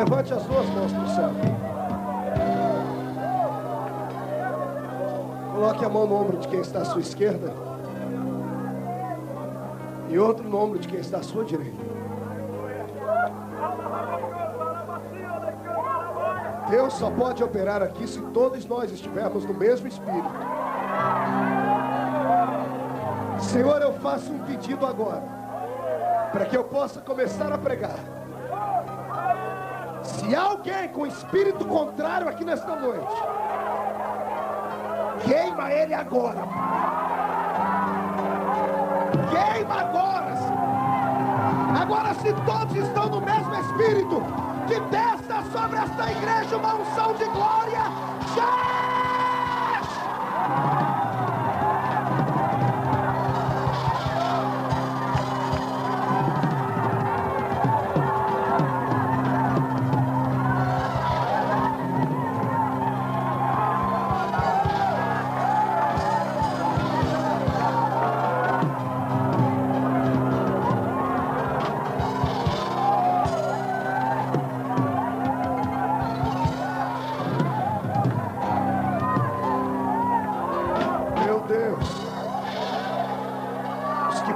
Levante as duas mãos para o céu. Coloque a mão no ombro de quem está à sua esquerda e outro no ombro de quem está à sua direita. Deus só pode operar aqui se todos nós estivermos no mesmo espírito. Senhor, eu faço um pedido agora, para que eu possa começar a pregar. Se há alguém com espírito contrário aqui nesta noite, queima ele agora. Queima agora, Senhor. Agora, se todos estão no mesmo espírito, que desça sobre esta igreja uma unção de glória. Já!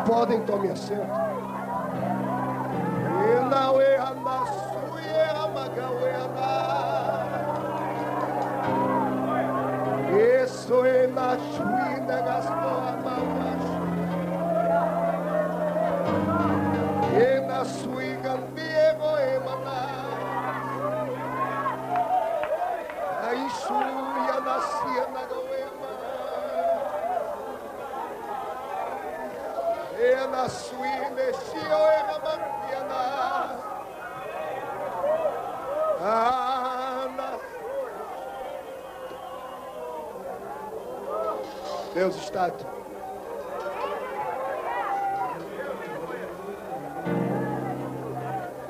Podem, tome assento. Isso é na chuina gastou a mão. E na suiga Diego emana. A enxuia nascia na goema. E na suíne xio e ramantiana. Deus está aqui.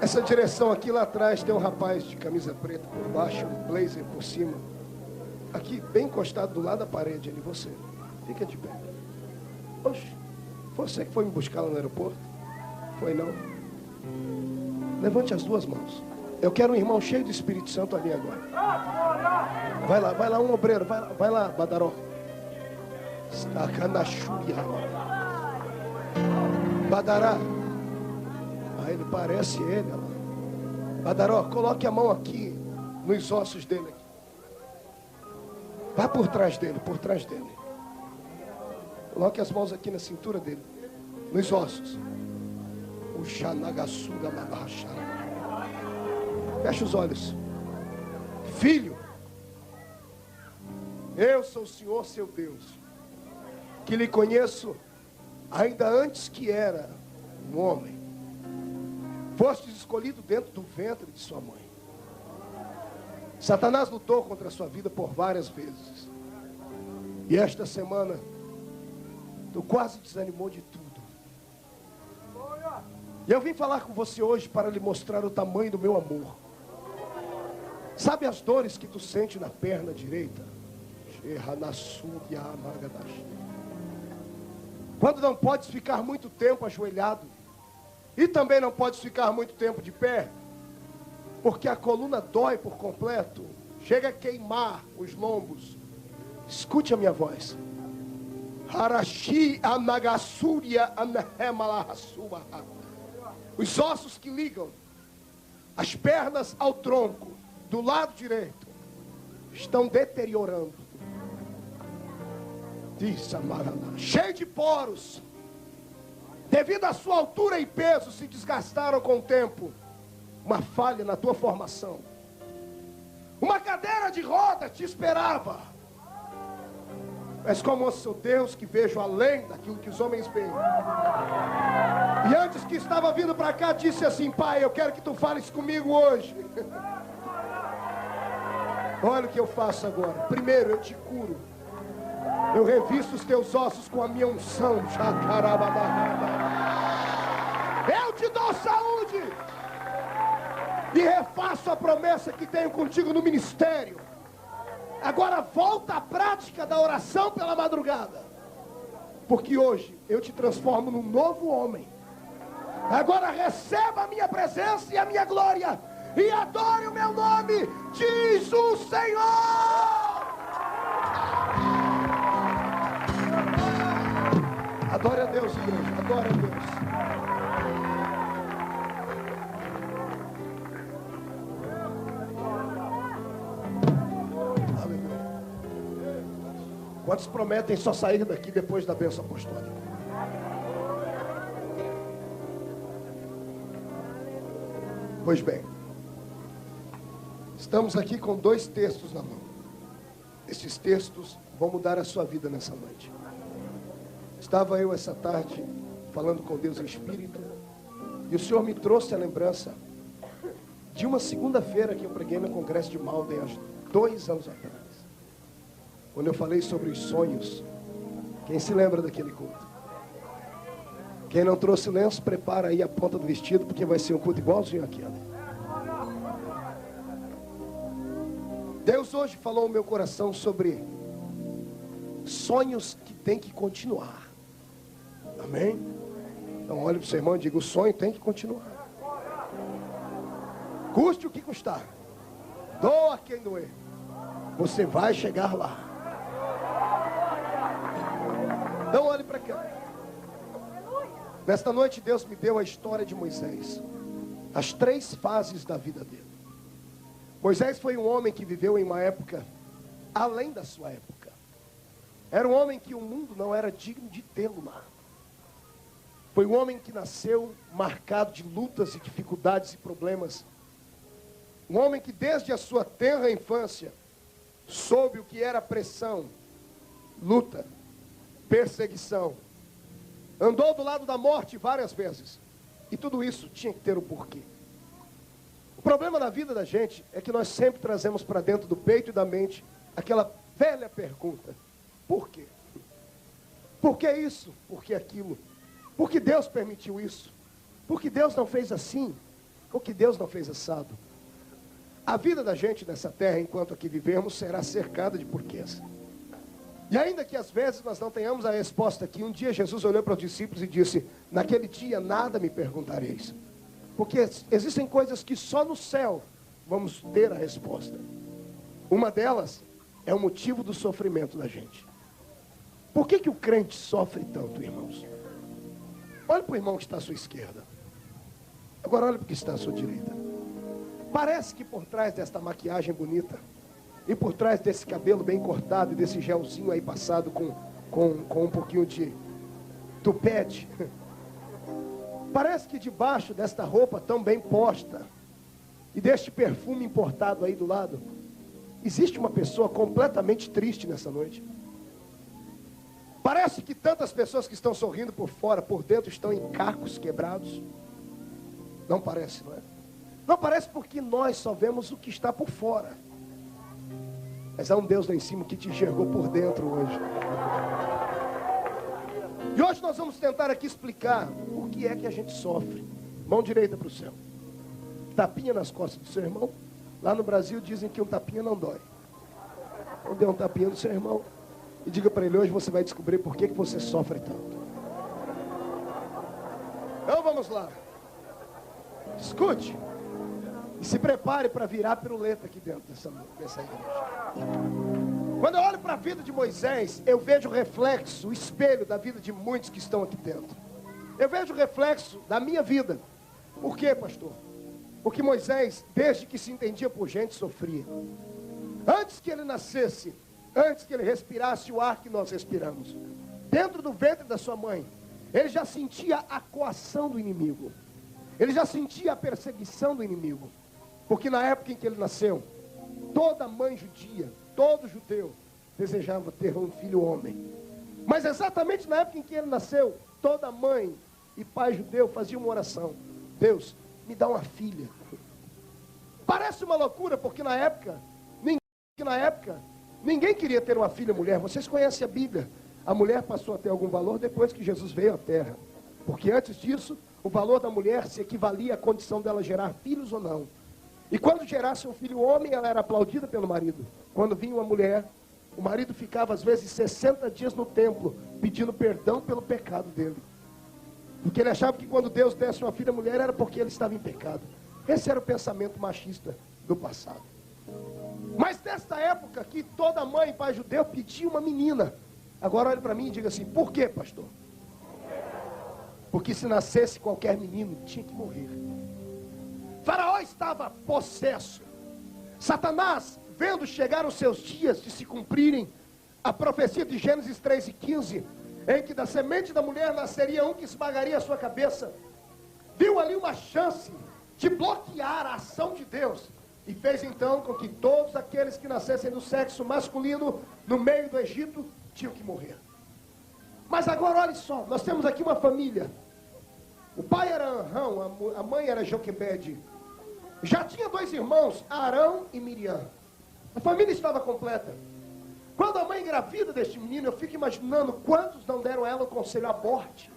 Essa direção aqui lá atrás tem um rapaz de camisa preta por baixo, um blazer por cima. Aqui, bem encostado do lado da parede ali, você. Fica de pé. Oxe. Você que foi me buscar lá no aeroporto? Foi não? Levante as duas mãos. Eu quero um irmão cheio do Espírito Santo ali agora. Vai lá um obreiro, vai lá, Badaró. Badará. Ah, ele parece ele, ó. Badaró, coloque a mão aqui, nos ossos dele. Vá por trás dele, por trás dele. Coloque as mãos aqui na cintura dele, nos ossos. O Xanagasuga Magacha. Fecha os olhos. Filho, eu sou o Senhor seu Deus, que lhe conheço ainda antes que era um homem. Fostes escolhido dentro do ventre de sua mãe. Satanás lutou contra a sua vida por várias vezes. E esta semana tu quase desanimou de tudo. E eu vim falar com você hoje para lhe mostrar o tamanho do meu amor. Sabe as dores que tu sente na perna direita? Quando não podes ficar muito tempo ajoelhado, e também não podes ficar muito tempo de pé, porque a coluna dói por completo, chega a queimar os lombos. Escute a minha voz. Harashi Anagasuria Anhemalahasua. Os ossos que ligam as pernas ao tronco do lado direito estão deteriorando. Diz Amarana, cheio de poros, devido à sua altura e peso, se desgastaram com o tempo. Uma falha na tua formação. Uma cadeira de roda te esperava. Mas como eu sou Deus que vejo além daquilo que os homens veem. E antes que estava vindo para cá, disse assim: Pai, eu quero que tu fales comigo hoje. Olha o que eu faço agora. Primeiro eu te curo. Eu revisto os teus ossos com a minha unção. Eu te dou saúde. E refaço a promessa que tenho contigo no ministério. Agora volta à prática da oração pela madrugada. Porque hoje eu te transformo num novo homem. Agora receba a minha presença e a minha glória. e adore o meu nome, diz o Senhor. Adore a Deus, igreja, adore a Deus. Quantos prometem só sair daqui depois da bênção apostólica? Pois bem, estamos aqui com 2 textos na mão. Esses textos vão mudar a sua vida nessa noite. Estava eu essa tarde falando com Deus em Espírito, e o Senhor me trouxe a lembrança de uma segunda-feira que eu preguei no Congresso de Malden há 2 anos atrás. Quando eu falei sobre os sonhos. Quem se lembra daquele culto? Quem não trouxe lenço, prepara aí a ponta do vestido, porque vai ser um culto igualzinho àquele. Deus hoje falou ao meu coração sobre sonhos que tem que continuar. Amém? Então olhe para o seu irmão e diga: o sonho tem que continuar. Custe o que custar, doa quem doer, você vai chegar lá. Então olhe para cá. Nesta noite Deus me deu a história de Moisés, as 3 fases da vida dele. Moisés foi um homem que viveu em uma época além da sua época. Era um homem que o mundo não era digno de tê-lo lá. Foi um homem que nasceu marcado de lutas e dificuldades e problemas. Um homem que desde a sua tenra infância soube o que era pressão, luta, perseguição. Andou do lado da morte várias vezes. E tudo isso tinha que ter um porquê. O problema na vida da gente é que nós sempre trazemos para dentro do peito e da mente aquela velha pergunta: por quê? Por que isso? Por que aquilo? Por que Deus permitiu isso? Por que Deus não fez assim? Por que Deus não fez assado? A vida da gente nessa terra, enquanto aqui vivemos, será cercada de porquês. E ainda que às vezes nós não tenhamos a resposta aqui, um dia Jesus olhou para os discípulos e disse: naquele dia nada me perguntareis. Porque existem coisas que só no céu vamos ter a resposta. Uma delas é o motivo do sofrimento da gente. Por que o crente sofre tanto, irmãos? Olhe para o irmão que está à sua esquerda. Agora olhe para o que está à sua direita. Parece que por trás desta maquiagem bonita, e por trás desse cabelo bem cortado, e desse gelzinho aí passado com um pouquinho de tupete, parece que debaixo desta roupa tão bem posta, e deste perfume importado aí do lado, existe uma pessoa completamente triste nessa noite. Parece que tantas pessoas que estão sorrindo por fora, por dentro estão em cacos quebrados. Não parece, não é? Não parece porque nós só vemos o que está por fora. Mas há um Deus lá em cima que te enxergou por dentro hoje. E hoje nós vamos tentar aqui explicar por que é que a gente sofre. Mão direita para o céu. Tapinha nas costas do seu irmão. Lá no Brasil dizem que um tapinha não dói. Então dê um tapinha no seu irmão e diga para ele: hoje você vai descobrir por que você sofre tanto. Então vamos lá. Escute. E se prepare para virar piruleta aqui dentro dessa igreja. Quando eu olho para a vida de Moisés, eu vejo o reflexo, o espelho da vida de muitos que estão aqui dentro. Eu vejo o reflexo da minha vida. Por quê, pastor? Porque Moisés, desde que se entendia por gente, sofria. Antes que ele nascesse, antes que ele respirasse o ar que nós respiramos, dentro do ventre da sua mãe, ele já sentia a coação do inimigo. Ele já sentia a perseguição do inimigo. Porque na época em que ele nasceu, toda mãe judia, todo judeu, desejava ter um filho homem. Mas exatamente na época em que ele nasceu, toda mãe e pai judeu faziam uma oração: Deus, me dá uma filha. Parece uma loucura, porque na época, ninguém queria ter uma filha mulher. Vocês conhecem a Bíblia. A mulher passou a ter algum valor depois que Jesus veio à terra. Porque antes disso, o valor da mulher se equivalia à condição dela gerar filhos ou não. E quando gerasse um filho homem, ela era aplaudida pelo marido. Quando vinha uma mulher, o marido ficava às vezes 60 dias no templo, pedindo perdão pelo pecado dele. Porque ele achava que quando Deus desse uma filha mulher, era porque ele estava em pecado. Esse era o pensamento machista do passado. Mas nesta época que toda mãe e pai judeu pedia uma menina. Agora olhe para mim e diga assim, por quê, pastor? Porque se nascesse qualquer menino, tinha que morrer. Faraó estava possesso. Satanás, vendo chegar os seus dias de se cumprirem, a profecia de Gênesis 3:15, em que da semente da mulher nasceria um que esmagaria a sua cabeça, viu ali uma chance de bloquear a ação de Deus, e fez então com que todos aqueles que nascessem do sexo masculino, no meio do Egito, tinham que morrer. Mas agora olhe só, nós temos aqui uma família. O pai era Arão, a mãe era Joquebede. Já tinha 2 irmãos, Arão e Miriam. A família estava completa. Quando a mãe engravida deste menino, eu fico imaginando quantos não deram a ela o conselho, aborte.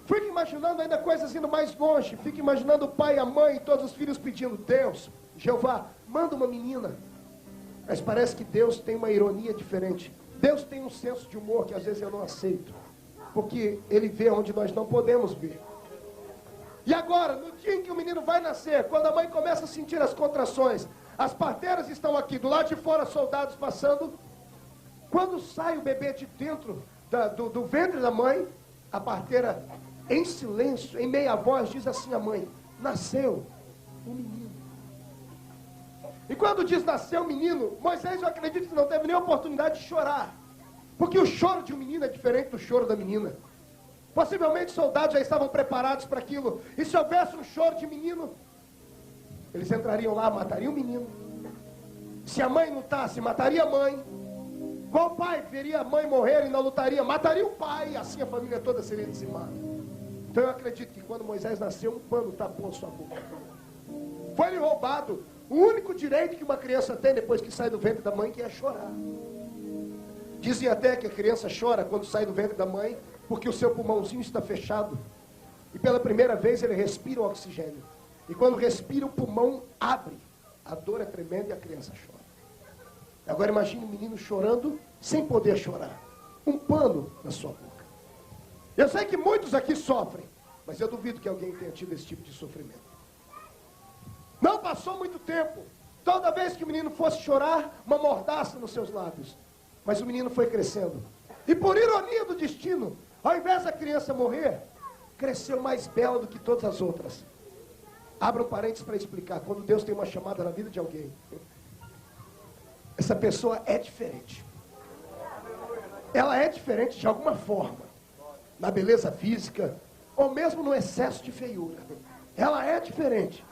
Fico imaginando ainda coisas indo mais longe. Fico imaginando o pai, a mãe e todos os filhos pedindo, Deus, Jeová, manda uma menina. Mas parece que Deus tem uma ironia diferente. Deus tem um senso de humor que às vezes eu não aceito. Porque Ele vê onde nós não podemos ver. E agora, no dia em que o menino vai nascer, quando a mãe começa a sentir as contrações, as parteiras estão aqui, do lado de fora, soldados passando. Quando sai o bebê de dentro do ventre da mãe, a parteira, em silêncio, em meia voz, diz assim à mãe, nasceu um menino. E quando diz nasceu um menino, Moisés, eu acredito que não teve nem oportunidade de chorar. Porque o choro de um menino é diferente do choro da menina. Possivelmente soldados já estavam preparados para aquilo. E se houvesse um choro de menino, eles entrariam lá, matariam o menino. Se a mãe lutasse, mataria a mãe. Qual pai veria a mãe morrer e não lutaria? Mataria o pai, assim a família toda seria dizimada. Então eu acredito que quando Moisés nasceu, um pano tapou a sua boca. Foi-lhe roubado o único direito que uma criança tem depois que sai do ventre da mãe, que é chorar. Dizem até que a criança chora quando sai do ventre da mãe, porque o seu pulmãozinho está fechado. E pela primeira vez ele respira o oxigênio. E quando respira, o pulmão abre. A dor é tremenda e a criança chora. Agora imagine um menino chorando sem poder chorar. Um pano na sua boca. Eu sei que muitos aqui sofrem, mas eu duvido que alguém tenha tido esse tipo de sofrimento. Não passou muito tempo. Toda vez que o menino fosse chorar, uma mordaça nos seus lábios. Mas o menino foi crescendo. E por ironia do destino, ao invés da criança morrer, cresceu mais bela do que todas as outras. Abra um parênteses para explicar. Quando Deus tem uma chamada na vida de alguém, essa pessoa é diferente. Ela é diferente de alguma forma. Na beleza física, ou mesmo no excesso de feiura. Ela é diferente.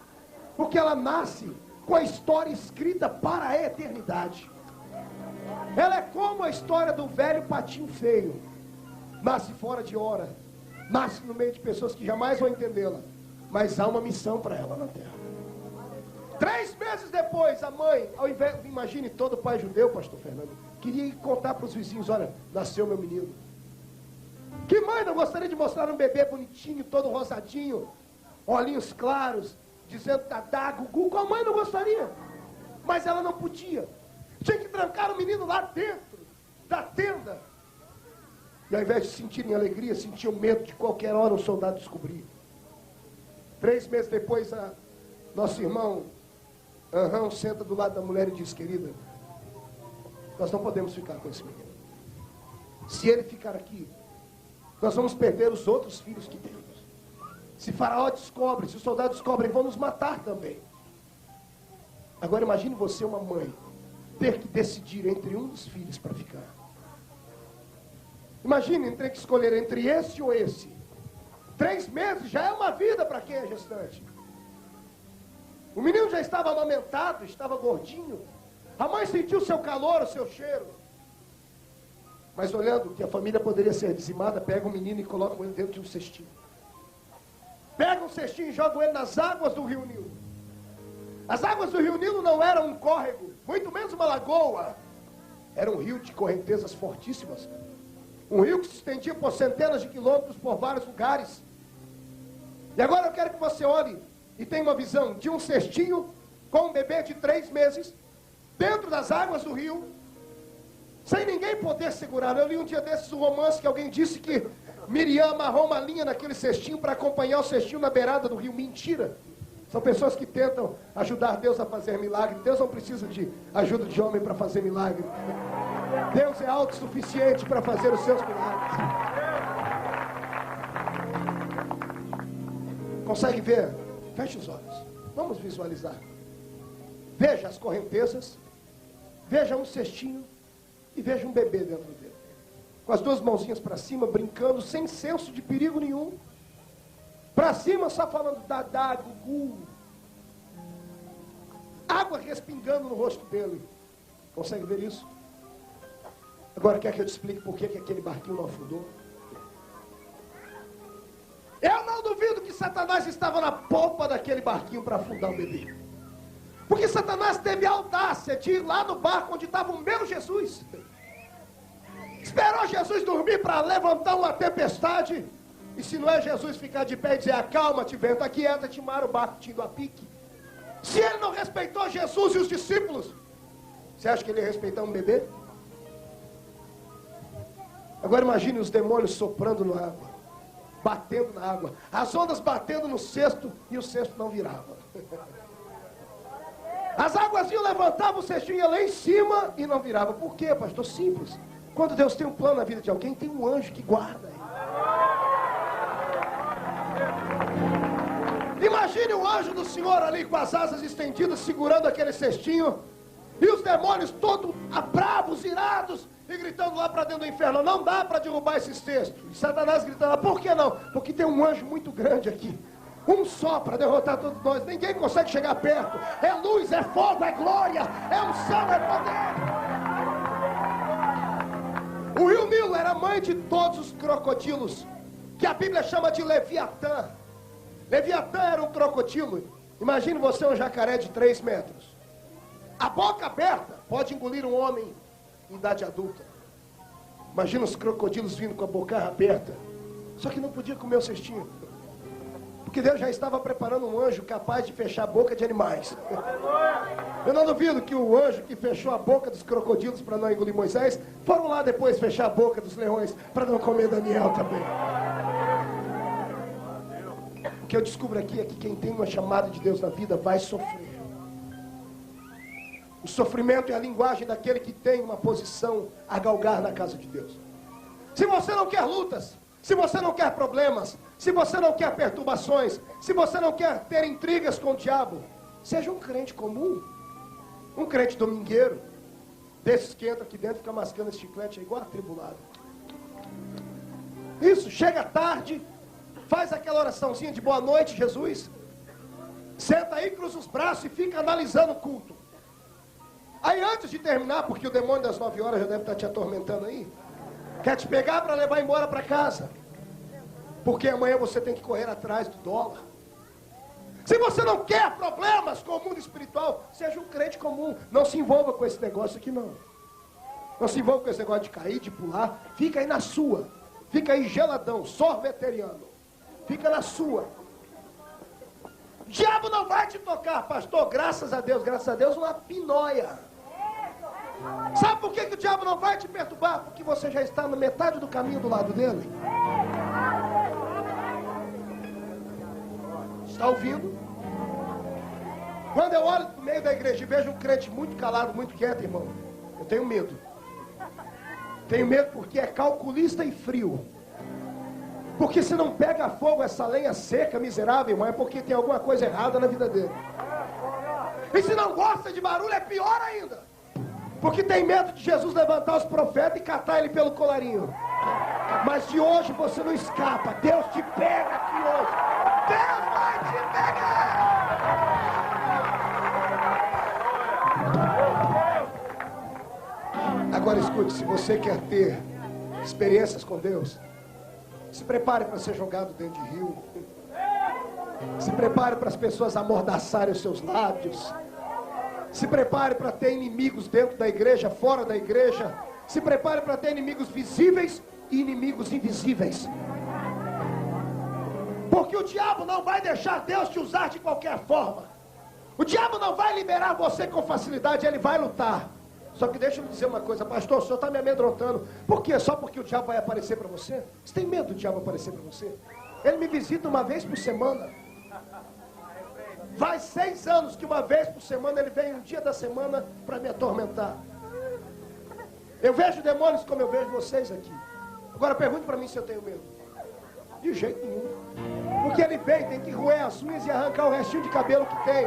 Porque ela nasce com a história escrita para a eternidade. Ela é como a história do velho patinho feio. Nasce fora de hora. Nasce no meio de pessoas que jamais vão entendê-la. Mas há uma missão para ela na terra. 3 meses depois, a mãe, ao invés, imagine todo pai judeu, pastor Fernando, queria ir contar para os vizinhos, olha, nasceu meu menino. Que mãe não gostaria de mostrar um bebê bonitinho, todo rosadinho, olhinhos claros, dizendo dadá, gugu? Qual mãe não gostaria? Mas ela não podia. Tinha que trancar o menino lá dentro da tenda. E ao invés de sentirem alegria, sentiam medo de qualquer hora um soldado descobrir. 3 meses depois, nosso irmão Arão senta do lado da mulher e diz, querida, nós não podemos ficar com esse menino. Se ele ficar aqui, nós vamos perder os outros filhos que temos. Se Faraó descobre, se os soldados descobrem, vão nos matar também. Agora imagine você, uma mãe, ter que decidir entre um dos filhos para ficar. Imagine ter que escolher entre esse ou esse. 3 meses já é uma vida para quem é gestante. O menino já estava amamentado, estava gordinho. A mãe sentiu o seu calor, o seu cheiro. Mas olhando que a família poderia ser dizimada, pega o menino e coloca ele dentro de um cestinho. Pega um cestinho e joga ele nas águas do rio Nilo. As águas do rio Nilo não eram um córrego, muito menos uma lagoa. Era um rio de correntezas fortíssimas. Um rio que se estendia por centenas de quilômetros por vários lugares. E agora eu quero que você olhe e tenha uma visão de um cestinho com um bebê de 3 meses, dentro das águas do rio, sem ninguém poder segurar. Eu li um dia desses um romance que alguém disse que Miriam amarrou uma linha naquele cestinho para acompanhar o cestinho na beirada do rio. Mentira! São pessoas que tentam ajudar Deus a fazer milagre. Deus não precisa de ajuda de homem para fazer milagre. Deus é autossuficiente para fazer os seus milagres. Consegue ver? Feche os olhos. Vamos visualizar. Veja as correntezas. Veja um cestinho. E veja um bebê dentro dele. Com as duas mãozinhas para cima, brincando, sem senso de perigo nenhum. Para cima, só falando dadá, gugu. Água respingando no rosto dele. Consegue ver isso? Agora quer que eu te explique por que aquele barquinho não afundou? Eu não duvido que Satanás estava na polpa daquele barquinho para afundar o bebê. Porque Satanás teve a audácia de ir lá no barco onde estava o meu Jesus. Esperou Jesus dormir para levantar uma tempestade. E se não é Jesus ficar de pé e dizer, acalma-te, vento, aquieta-te, mar o barco te indo a pique. Se ele não respeitou Jesus e os discípulos, você acha que ele ia respeitar um bebê? Agora imagine os demônios soprando na água, batendo na água, as ondas batendo no cesto e o cesto não virava. As águas iam, levantavam, o cestinho ia lá em cima e não virava. Por quê, pastor? Simples. Quando Deus tem um plano na vida de alguém, tem um anjo que guarda ele. Imagine o anjo do Senhor ali com as asas estendidas, segurando aquele cestinho, e os demônios todos bravos, irados, e gritando lá para dentro do inferno, não dá para derrubar esse cesto. E Satanás gritando, por que não? Porque tem um anjo muito grande aqui. Um só para derrotar todos nós. Ninguém consegue chegar perto. É luz, é fogo, é glória, é unção, é poder. O rio Nilo era a mãe de todos os crocodilos, que a Bíblia chama de Leviatã. Leviatã era um crocodilo. Imagine você um jacaré de 3 metros. A boca aberta pode engolir um homem em idade adulta. Imagina os crocodilos vindo com a boca aberta. Só que não podia comer o cestinho. Porque Deus já estava preparando um anjo capaz de fechar a boca de animais. Eu não duvido que o anjo que fechou a boca dos crocodilos para não engolir Moisés, foram lá depois fechar a boca dos leões para não comer Daniel também. O que eu descubro aqui é que quem tem uma chamada de Deus na vida vai sofrer. O sofrimento é a linguagem daquele que tem uma posição a galgar na casa de Deus. Se você não quer lutas, se você não quer problemas, se você não quer perturbações, se você não quer ter intrigas com o diabo, seja um crente comum, um crente domingueiro, desses que entra aqui dentro e fica mascando esse chiclete, é igual atribulado. Isso, chega tarde, faz aquela oraçãozinha de boa noite, Jesus, senta aí, cruza os braços e fica analisando o culto. Aí antes de terminar, porque o demônio das 9 horas já deve estar te atormentando aí, quer te pegar para levar embora para casa. Porque amanhã você tem que correr atrás do dólar. Se você não quer problemas com o mundo espiritual, seja um crente comum. Não se envolva com esse negócio aqui não. Não se envolva com esse negócio de cair, de pular. Fica aí na sua. Fica aí geladão, sorveteriano. Fica na sua. O diabo não vai te tocar, pastor. Graças a Deus, uma pinóia. Sabe por que o diabo não vai te perturbar? Porque você já está na metade do caminho do lado dele. Está ouvindo? Quando eu olho no meio da igreja e vejo um crente muito calado, muito quieto, irmão, eu tenho medo. Tenho medo porque é calculista e frio. Porque se não pega fogo essa lenha seca, miserável, irmão, é porque tem alguma coisa errada na vida dele. E se não gosta de barulho, é pior ainda. Porque tem medo de Jesus levantar os profetas e catar ele pelo colarinho. Mas de hoje você não escapa. Deus te pega aqui hoje. Deus vai te pegar. Agora escute, se você quer ter experiências com Deus, se prepare para ser jogado dentro de rio. Se prepare para as pessoas amordaçarem os seus lábios. Se prepare para ter inimigos dentro da igreja, fora da igreja. Se prepare para ter inimigos visíveis e inimigos invisíveis. Porque o diabo não vai deixar Deus te usar de qualquer forma. O diabo não vai liberar você com facilidade, ele vai lutar. Só que deixa eu dizer uma coisa, pastor, o senhor está me amedrontando. Por quê? Só porque o diabo vai aparecer para você? Você tem medo do diabo aparecer para você? Ele me visita uma vez por semana. Faz 6 anos que uma vez por semana ele vem um dia da semana para me atormentar. Eu vejo demônios como eu vejo vocês aqui. Agora pergunte para mim se eu tenho medo. De jeito nenhum. Porque ele vem, tem que roer as unhas e arrancar o restinho de cabelo que tem.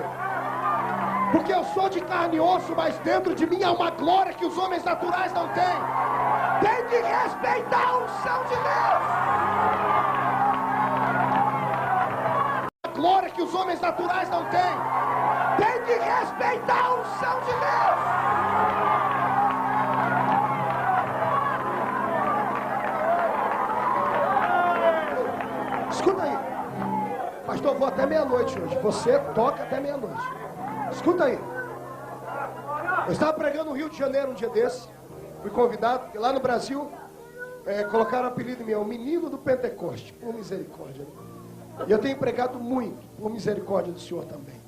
Porque eu sou de carne e osso, mas dentro de mim há uma glória que os homens naturais não têm. Tem que respeitar a unção de Deus. A glória que os homens naturais não têm. Tem que respeitar a unção de Deus. Escuta aí. Pastor, eu vou até meia-noite hoje. Você toca até meia-noite. Escuta aí. Eu estava pregando no Rio de Janeiro um dia desse. Fui convidado, porque lá no Brasil colocaram o apelido em mim, o menino do Pentecoste, por misericórdia. E eu tenho pregado muito, por misericórdia do Senhor também.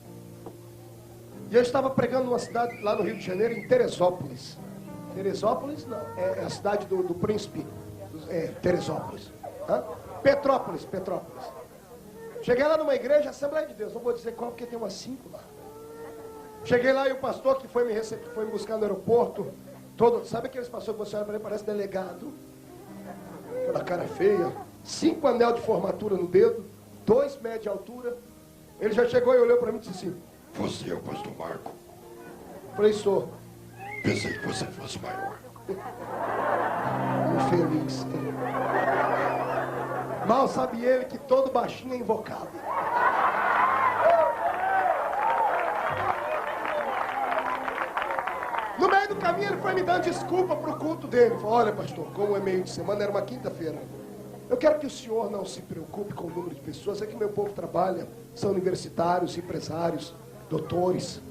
E eu estava pregando numa cidade lá no Rio de Janeiro, em Teresópolis. Teresópolis não, é a cidade do príncipe. Teresópolis. Hã? Petrópolis. Cheguei lá numa igreja, Assembleia de Deus, não vou dizer qual, porque tem umas 5 lá. Cheguei lá e o pastor que foi me buscar no aeroporto, sabe aqueles pastores que você olha para ele, parece delegado, aquela cara feia, 5 anel de formatura no dedo, 2 metros de altura. Ele já chegou e olhou para mim e disse assim: "Você é o pastor Marco?" Eu falei: "Sou." "Pensei que você fosse maior." Infeliz. Mal sabe ele que todo baixinho é invocado. No meio do caminho ele foi me dando desculpa para o culto dele. Falou: "Olha, pastor, como é meio de semana, era uma quinta-feira. Eu quero que o senhor não se preocupe com o número de pessoas. É que meu povo trabalha, são universitários, empresários, doutores."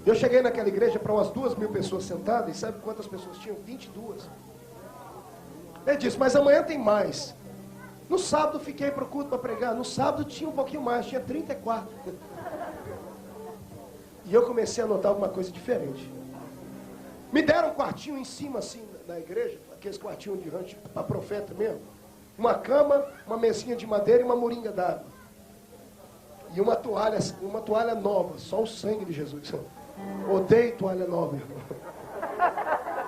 Eu cheguei naquela igreja para umas 2.000 pessoas sentadas. E sabe quantas pessoas tinham? 22. Ele disse: "Mas amanhã tem mais." No sábado fiquei para o culto para pregar. No sábado tinha um pouquinho mais, tinha 34. E eu comecei a notar alguma coisa diferente. Me deram um quartinho em cima, assim, na igreja, aqueles quartinhos de rancho para profeta mesmo. Uma cama, uma mesinha de madeira e uma moringa d'água. E uma toalha nova, só o sangue de Jesus. Odeio toalha nova, irmão.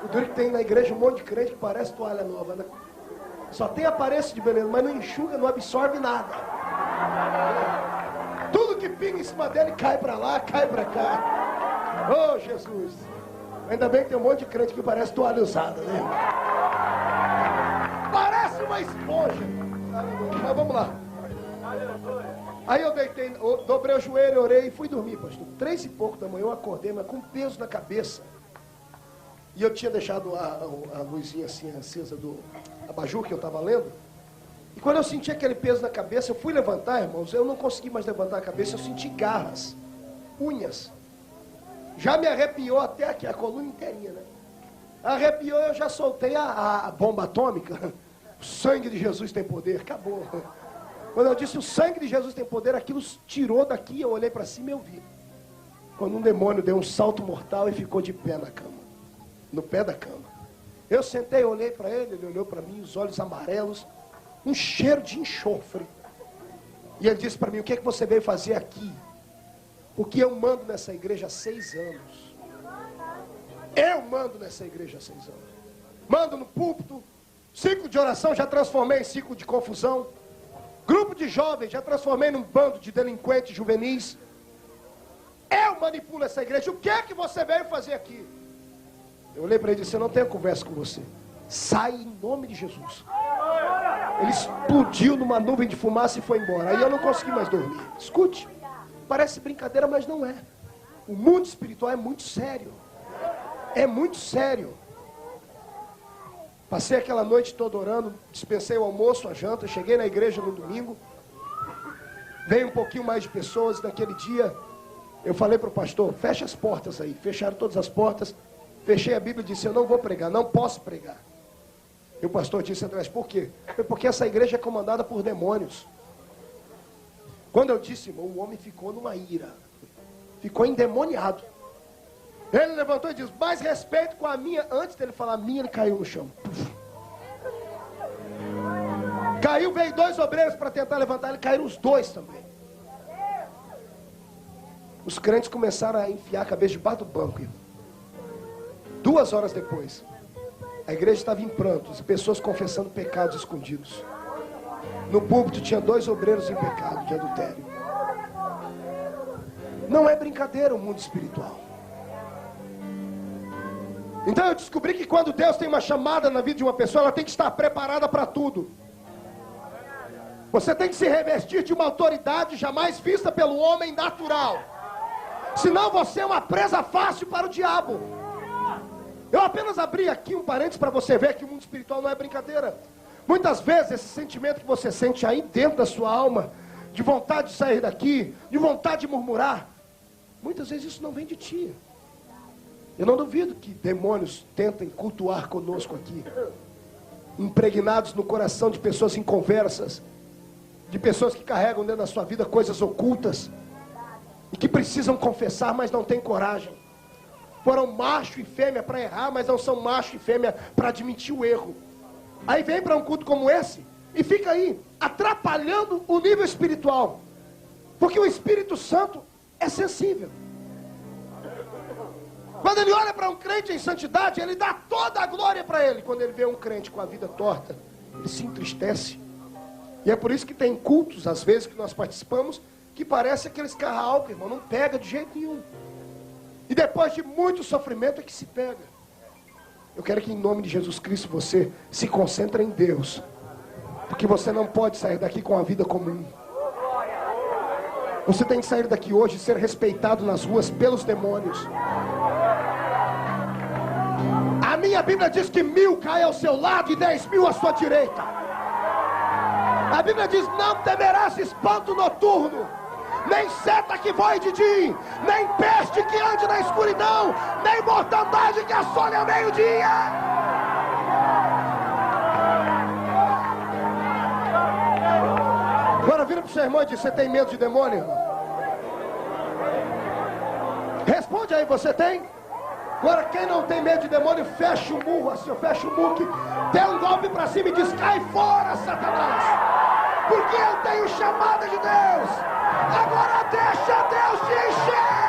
O duro que tem na igreja um monte de crente que parece toalha nova, né? Só tem aparência de beleza, mas não enxuga, não absorve nada. Tudo que pinga em cima dele cai para lá, cai para cá. Oh, Jesus! Ainda bem que tem um monte de crente que parece toalha usada, né? Parece uma esponja. Mas vamos lá. Aí eu deitei, dobrei o joelho, orei e fui dormir, pastor. 3 e pouco da manhã eu acordei, mas com peso na cabeça. E eu tinha deixado a luzinha assim acesa do abajur que eu estava lendo. E quando eu senti aquele peso na cabeça, eu fui levantar, irmãos. Eu não consegui mais levantar a cabeça, eu senti garras, unhas. Já me arrepiou até aqui, a coluna inteirinha, né? Arrepiou, eu já soltei a bomba atômica. O sangue de Jesus tem poder, acabou. Quando eu disse o sangue de Jesus tem poder, aquilo tirou daqui, eu olhei para cima e eu vi. Quando um demônio deu um salto mortal e ficou de pé na cama. No pé da cama. Eu sentei, olhei para ele, ele olhou para mim, os olhos amarelos, um cheiro de enxofre. E ele disse para mim: "O que é que você veio fazer aqui?" Porque eu mando nessa igreja há 6 anos. Eu mando nessa igreja há 6 anos. Mando no púlpito. Ciclo de oração já transformei em ciclo de confusão. Grupo de jovens já transformei num bando de delinquentes juvenis. Eu manipulo essa igreja. O que é que você veio fazer aqui? Eu olhei para ele e disse: "Eu não tenho conversa com você. Sai em nome de Jesus." Ele explodiu numa nuvem de fumaça e foi embora. Aí eu não consegui mais dormir. Escute. Parece brincadeira, mas não é. O mundo espiritual é muito sério. É muito sério. Passei aquela noite toda orando, dispensei o almoço, a janta, cheguei na igreja no domingo. Veio um pouquinho mais de pessoas. Naquele dia, eu falei para o pastor: "Fecha as portas aí." Fecharam todas as portas. Fechei a Bíblia e disse: "Eu não vou pregar, não posso pregar." E o pastor disse atrás: "Por quê?" "Porque essa igreja é comandada por demônios." Quando eu disse, irmão, o homem ficou numa ira. Ficou endemoniado. Ele levantou e disse: "Mais respeito com a minha." Antes dele falar a minha, ele caiu no chão. Caiu, veio 2 obreiros para tentar levantar ele, caíram os 2 também. Os crentes começaram a enfiar a cabeça debaixo do banco, irmão. 2 horas depois, a igreja estava em prantos, pessoas confessando pecados escondidos. No púlpito tinha 2 obreiros em pecado de adultério. Não é brincadeira o mundo espiritual. Então eu descobri que quando Deus tem uma chamada na vida de uma pessoa, ela tem que estar preparada para tudo. Você tem que se revestir de uma autoridade jamais vista pelo homem natural. Senão você é uma presa fácil para o diabo. Eu apenas abri aqui um parênteses para você ver que o mundo espiritual não é brincadeira. Muitas vezes esse sentimento que você sente aí dentro da sua alma, de vontade de sair daqui, de vontade de murmurar, muitas vezes isso não vem de ti. Eu não duvido que demônios tentem cultuar conosco aqui, impregnados no coração de pessoas inconversas, de pessoas que carregam dentro da sua vida coisas ocultas, e que precisam confessar, mas não têm coragem. Foram macho e fêmea para errar, mas não são macho e fêmea para admitir o erro. Aí vem para um culto como esse, e fica aí, atrapalhando o nível espiritual. Porque o Espírito Santo é sensível. Quando ele olha para um crente em santidade, ele dá toda a glória para ele. Quando ele vê um crente com a vida torta, ele se entristece. E é por isso que tem cultos, às vezes, que nós participamos, que parece aqueles carro-álcool, irmão, não pega de jeito nenhum. E depois de muito sofrimento é que se pega. Eu quero que em nome de Jesus Cristo você se concentre em Deus. Porque você não pode sair daqui com a vida comum. Você tem que sair daqui hoje e ser respeitado nas ruas pelos demônios. A minha Bíblia diz que 1000 caem ao seu lado e 10.000 à sua direita. A Bíblia diz: não temerás espanto noturno, nem seta que voe de dia, nem peste que ande na escuridão, nem mortandade que assole ao meio-dia. Agora vira para o seu irmão e diz: você tem medo de demônio, irmão? Responde aí, você tem? Agora quem não tem medo de demônio, fecha o murro assim, fecha o muque, dê um golpe para cima e diz: cai fora, Satanás, porque eu tenho chamada de Deus. Agora deixa Deus te encher.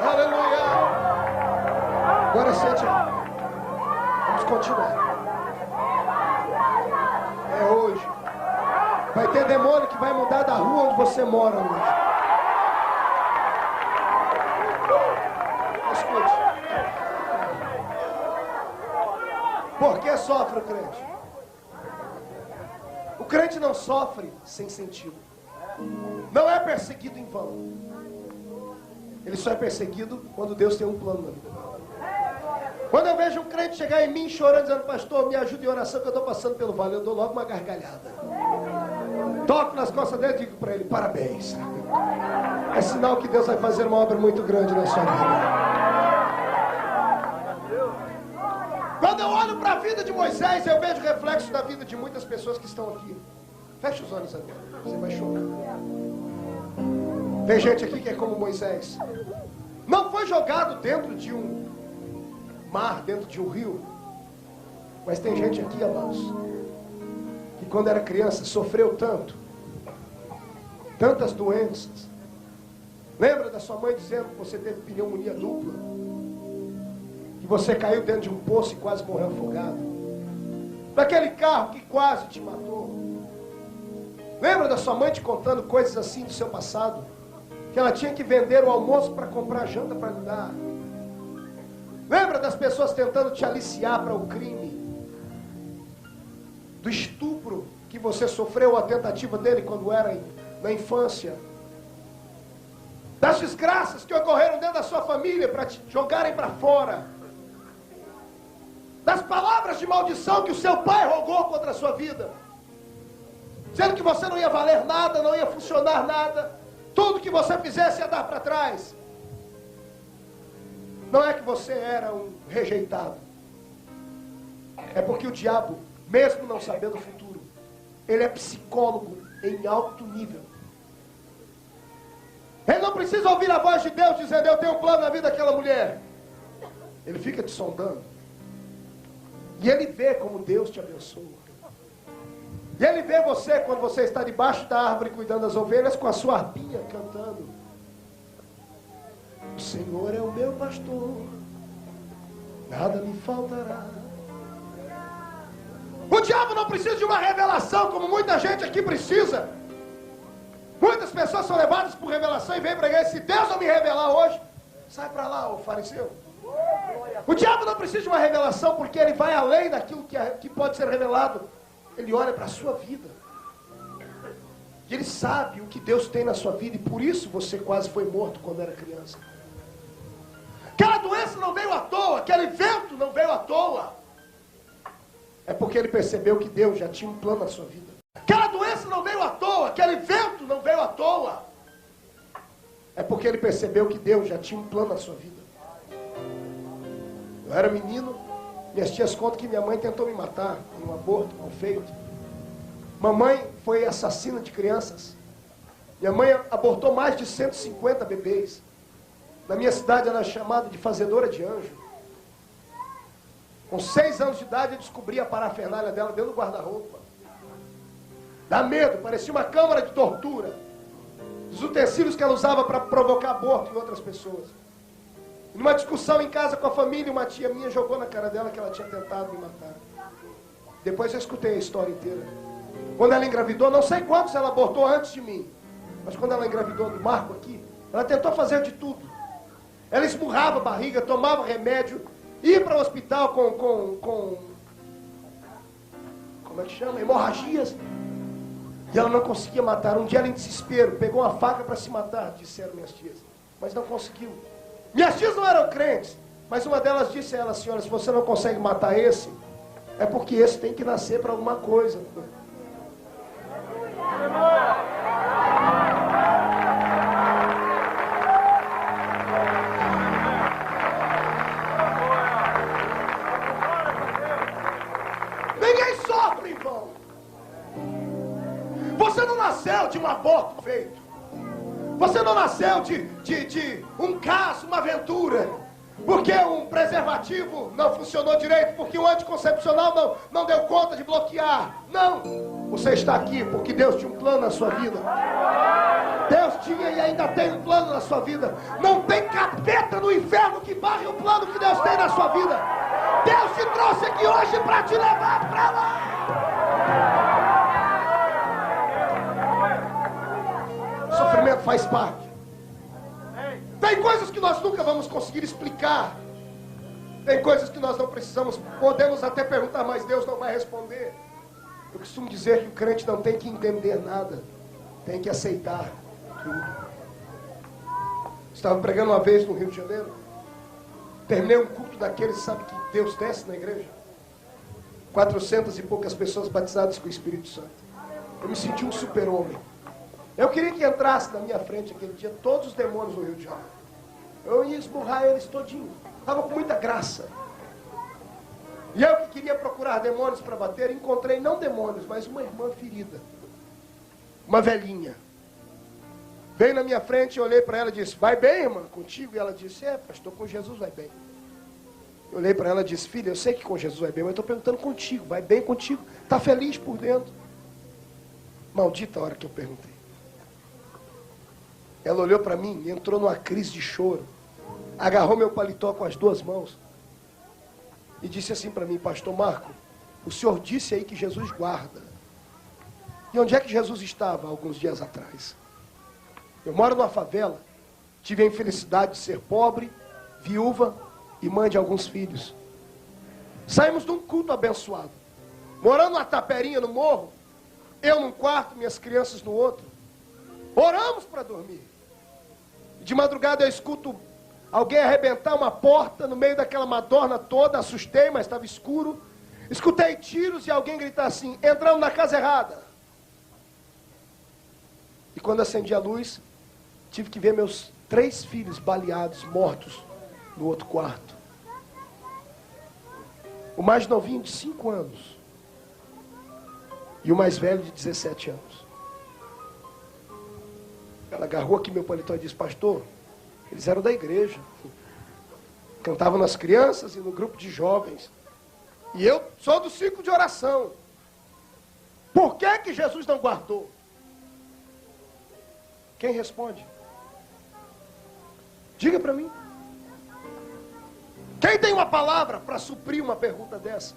Aleluia. Agora sente. Vamos continuar. É hoje. Vai ter demônio que vai mudar da rua onde você mora hoje. Escute. Por que sofre o crente? O crente não sofre sem sentido. Não é perseguido em vão. Ele só é perseguido quando Deus tem um plano na vida. Quando eu vejo um crente chegar em mim chorando, dizendo: pastor, me ajude em oração que eu estou passando pelo vale, eu dou logo uma gargalhada. Toco nas costas dele e digo para ele: parabéns. É sinal que Deus vai fazer uma obra muito grande na sua vida. Quando eu olho para a vida de Moisés, eu vejo reflexo da vida de muitas pessoas que estão aqui. Fecha os olhos agora, você vai chorar. Tem gente aqui que é como Moisés. Não foi jogado dentro de um mar, dentro de um rio. Mas tem gente aqui, amados, que quando era criança sofreu tanto, tantas doenças. Lembra da sua mãe dizendo que você teve pneumonia dupla? Que você caiu dentro de um poço e quase morreu afogado? Daquele carro que quase te matou? Lembra da sua mãe te contando coisas assim do seu passado? Que ela tinha que vender o almoço para comprar janta para lhe dar? Lembra das pessoas tentando te aliciar para o crime? Do estupro que você sofreu, a tentativa dele quando era na infância? Das desgraças que ocorreram dentro da sua família para te jogarem para fora? Das palavras de maldição que o seu pai rogou contra a sua vida, dizendo que você não ia valer nada, não ia funcionar nada, tudo que você fizesse ia dar para trás. Não é que você era um rejeitado, é porque o diabo, mesmo não sabendo o futuro, ele é psicólogo em alto nível. Ele não precisa ouvir a voz de Deus dizendo: eu tenho um plano na vida daquela mulher. Ele fica te sondando. E ele vê como Deus te abençoa. E ele vê você quando você está debaixo da árvore cuidando das ovelhas com a sua harpinha cantando. O Senhor é o meu pastor, nada me faltará. O diabo não precisa de uma revelação como muita gente aqui precisa. Muitas pessoas são levadas por revelação e vêm para ele. Se Deus não me revelar hoje, sai para lá, ô fariseu. O diabo não precisa de uma revelação porque ele vai além daquilo que pode ser revelado. Ele olha para a sua vida. E ele sabe o que Deus tem na sua vida. E por isso você quase foi morto quando era criança. Aquela doença não veio à toa. Aquele vento não veio à toa. É porque ele percebeu que Deus já tinha um plano na sua vida. Aquela doença não veio à toa. Aquele vento não veio à toa. É porque ele percebeu que Deus já tinha um plano na sua vida. Eu era menino. Minhas tias contam que minha mãe tentou me matar em um aborto mal feito. Mamãe foi assassina de crianças. Minha mãe abortou mais de 150 bebês. Na minha cidade ela é chamada de fazedora de anjo. Com 6 anos de idade eu descobri a parafernália dela dentro do guarda-roupa. Dá medo, parecia uma câmara de tortura. Os utensílios que ela usava para provocar aborto em outras pessoas. Numa discussão em casa com a família, uma tia minha jogou na cara dela que ela tinha tentado me matar. Depois eu escutei a história inteira. Quando ela engravidou, não sei quantos ela abortou antes de mim, mas quando ela engravidou do Marco aqui, ela tentou fazer de tudo. Ela esmurrava a barriga, tomava remédio, ia para o hospital com como é que chama? Hemorragias. E ela não conseguia matar. Um dia ela em desespero, pegou uma faca para se matar, disseram minhas tias. Mas não conseguiu. Minhas tias não eram crentes, mas uma delas disse a ela: senhora, se você não consegue matar esse, é porque esse tem que nascer para alguma coisa. Ninguém sofre, irmão. Você não nasceu de um aborto feito. Você não nasceu de um caso, uma aventura, porque um preservativo não funcionou direito, porque o anticoncepcional não deu conta de bloquear. Não, você está aqui porque Deus tinha um plano na sua vida. Deus tinha e ainda tem um plano na sua vida. Não tem capeta no inferno que barre o plano que Deus tem na sua vida. Deus te trouxe aqui hoje para te levar para lá. Sofrimento faz parte. Tem coisas que nós nunca vamos conseguir explicar. Tem coisas que nós não precisamos. Podemos até perguntar, mas Deus não vai responder. Eu costumo dizer que o crente não tem que entender nada. Tem que aceitar tudo. Estava pregando uma vez no Rio de Janeiro. Terminei um culto daqueles, sabe, que Deus desce na igreja. 400 e poucas pessoas batizadas com o Espírito Santo. Eu me senti um super-homem. Eu queria que entrasse na minha frente aquele dia todos os demônios do Rio de Janeiro. Eu ia esmurrar eles todinho. Estava com muita graça. E eu que queria procurar demônios para bater, encontrei não demônios, mas uma irmã ferida. Uma velhinha. Veio na minha frente, eu olhei para ela e disse: vai bem, irmã, contigo? E ela disse: é, pastor, com Jesus vai bem. Eu olhei para ela e disse: filha, eu sei que com Jesus vai bem, mas estou perguntando contigo, vai bem contigo? Está feliz por dentro? Maldita a hora que eu perguntei. Ela olhou para mim e entrou numa crise de choro. Agarrou meu paletó com as 2 mãos. E disse assim para mim: pastor Marco, o senhor disse aí que Jesus guarda. E onde é que Jesus estava alguns dias atrás? Eu moro numa favela. Tive a infelicidade de ser pobre, viúva e mãe de alguns filhos. Saímos de um culto abençoado. Morando numa taperinha no morro. Eu num quarto, minhas crianças no outro. Oramos para dormir. De madrugada eu escuto alguém arrebentar uma porta no meio daquela madorna toda. Assustei, mas estava escuro. Escutei tiros e alguém gritar assim: entramos na casa errada. E quando acendi a luz, tive que ver meus 3 filhos baleados, mortos, no outro quarto. O mais novinho de 5 anos. E o mais velho de 17 anos. Ela agarrou aqui meu paletó e disse: pastor, eles eram da igreja. Cantavam nas crianças e no grupo de jovens. E eu sou do ciclo de oração. Por que que Jesus não guardou? Quem responde? Diga para mim. Quem tem uma palavra para suprir uma pergunta dessa?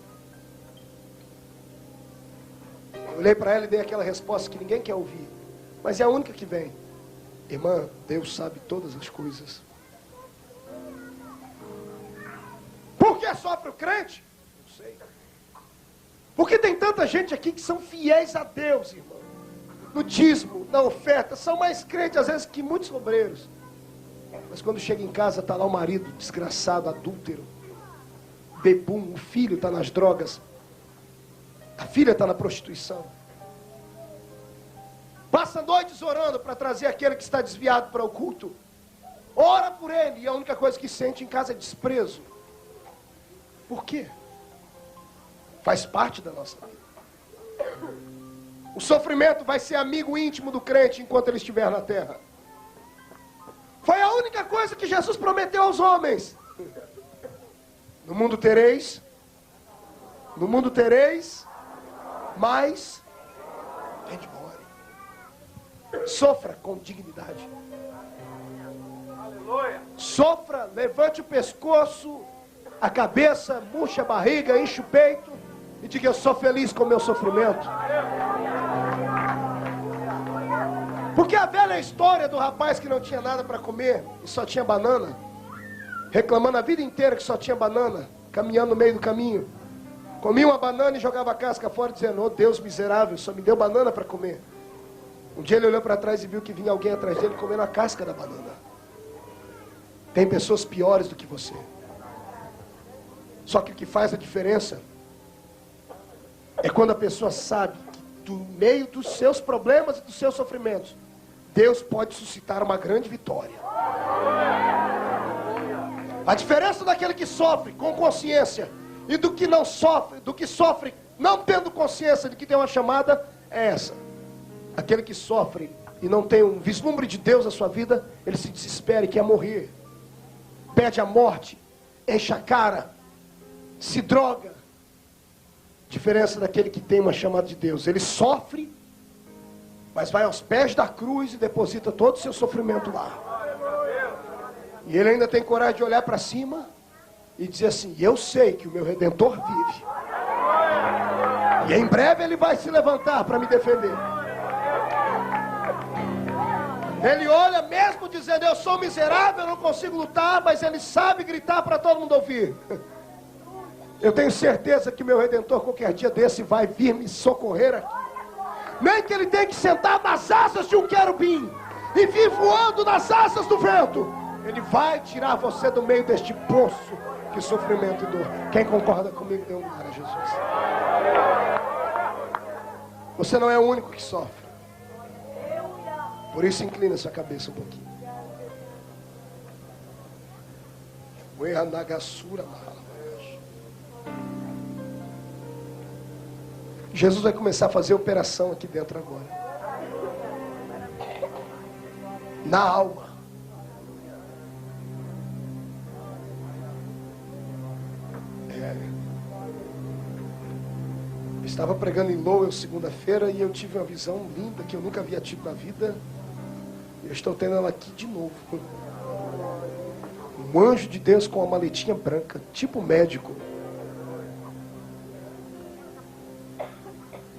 Eu olhei para ela e dei aquela resposta que ninguém quer ouvir, mas é a única que vem. Irmã, Deus sabe todas as coisas. Por que sofre o crente? Não sei. Porque tem tanta gente aqui que são fiéis a Deus, irmão. No dízimo, na oferta, são mais crentes às vezes que muitos obreiros. Mas quando chega em casa, está lá o marido desgraçado, adúltero, bebum, o filho está nas drogas, a filha está na prostituição. Passa noites orando para trazer aquele que está desviado para o culto. Ora por ele, e a única coisa que sente em casa é desprezo. Por quê? Faz parte da nossa vida. O sofrimento vai ser amigo íntimo do crente enquanto ele estiver na terra. Foi a única coisa que Jesus prometeu aos homens. No mundo tereis, mas tem de glória. Sofra com dignidade. Sofra, levante o pescoço, a cabeça, murche a barriga, enche o peito e diga: eu sou feliz com o meu sofrimento. Porque a velha história do rapaz que não tinha nada para comer e só tinha banana, reclamando a vida inteira que só tinha banana, caminhando no meio do caminho, comia uma banana e jogava a casca fora, dizendo: oh Deus miserável, só me deu banana para comer. Um dia ele olhou para trás e viu que vinha alguém atrás dele comendo a casca da banana. Tem pessoas piores do que você. Só que o que faz a diferença é quando a pessoa sabe que do meio dos seus problemas e dos seus sofrimentos, Deus pode suscitar uma grande vitória. A diferença daquele que sofre com consciência e do que não sofre, do que sofre não tendo consciência de que tem uma chamada, é essa. Aquele que sofre e não tem um vislumbre de Deus na sua vida, ele se desespera e quer morrer. Pede a morte, enche a cara, se droga. Diferença daquele que tem uma chamada de Deus. Ele sofre, mas vai aos pés da cruz e deposita todo o seu sofrimento lá. E ele ainda tem coragem de olhar para cima e dizer assim: eu sei que o meu Redentor vive. E em breve ele vai se levantar para me defender. Ele olha mesmo dizendo: eu sou miserável, eu não consigo lutar, mas ele sabe gritar para todo mundo ouvir. Eu tenho certeza que meu Redentor qualquer dia desse vai vir me socorrer aqui. Nem que ele tenha que sentar nas asas de um querubim e vir voando nas asas do vento. Ele vai tirar você do meio deste poço de sofrimento e dor. Quem concorda comigo, dê um glória a Jesus. Você não é o único que sofre. Por isso inclina sua cabeça um pouquinho. Jesus vai começar a fazer operação aqui dentro agora. Na alma. Eu estava pregando em Lowell segunda-feira e eu tive uma visão linda que eu nunca havia tido na vida. Eu estou tendo ela aqui de novo. Um anjo de Deus com uma maletinha branca, tipo médico.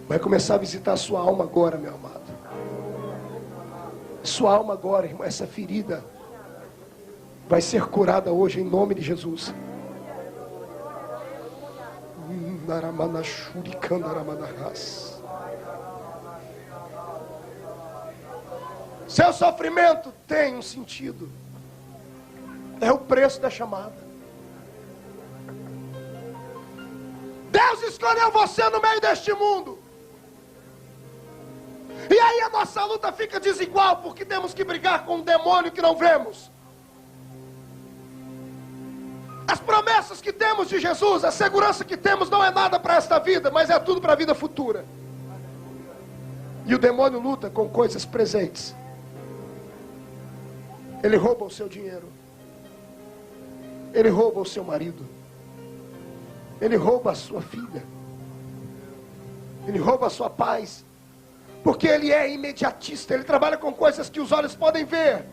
Vai começar a visitar a sua alma agora, meu amado. Sua alma agora, irmão, essa ferida vai ser curada hoje em nome de Jesus. Seu sofrimento tem um sentido. É o preço da chamada. Deus escolheu você no meio deste mundo. E aí a nossa luta fica desigual, porque temos que brigar com um demônio que não vemos. As promessas que temos de Jesus, a segurança que temos não é nada para esta vida, mas é tudo para a vida futura. E o demônio luta com coisas presentes. Ele rouba o seu dinheiro. Ele rouba o seu marido. Ele rouba a sua filha. Ele rouba a sua paz. Porque ele é imediatista. Ele trabalha com coisas que os olhos podem ver.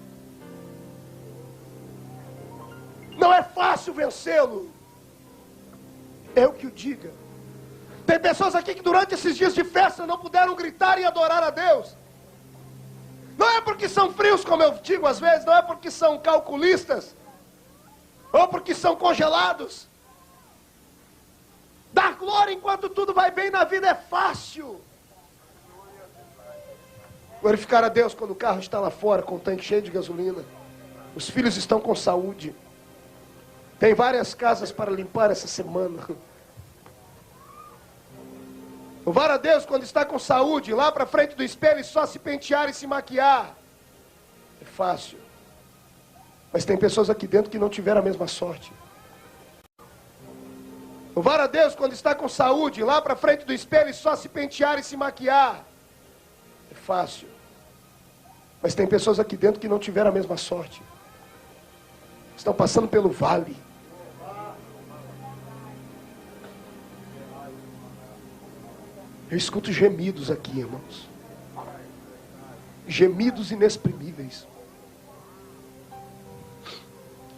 Não é fácil vencê-lo. Eu que o diga. Tem pessoas aqui que durante esses dias de festa não puderam gritar e adorar a Deus. Não é porque são frios, como eu digo às vezes. Não é porque são calculistas. Ou porque são congelados. Dar glória enquanto tudo vai bem na vida é fácil. Glorificar a Deus quando o carro está lá fora com o tanque cheio de gasolina. Os filhos estão com saúde. Tem várias casas para limpar essa semana. Louvar a Deus quando está com saúde, lá para frente do espelho e só se pentear e se maquiar. É fácil. Mas tem pessoas aqui dentro que não tiveram a mesma sorte. Louvar a Deus quando está com saúde, lá para frente do espelho e só se pentear e se maquiar. É fácil. Mas tem pessoas aqui dentro que não tiveram a mesma sorte. Estão passando pelo vale. Eu escuto gemidos aqui, irmãos. Gemidos inexprimíveis.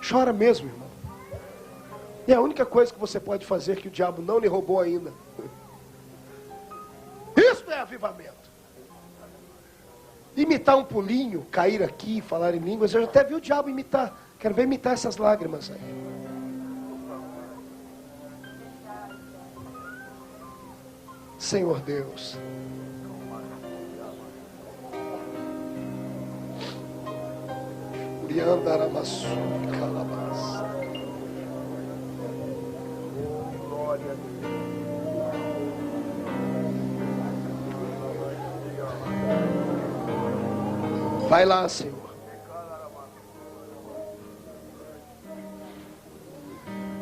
Chora mesmo, irmão. E é a única coisa que você pode fazer que o diabo não lhe roubou ainda. Isso é avivamento. Imitar um pulinho, cair aqui, falar em línguas. Eu já até vi o diabo imitar. Quero ver imitar essas lágrimas aí. Senhor Deus. Uriandaramassu, calabas. Glória a Deus. Vai lá, Senhor.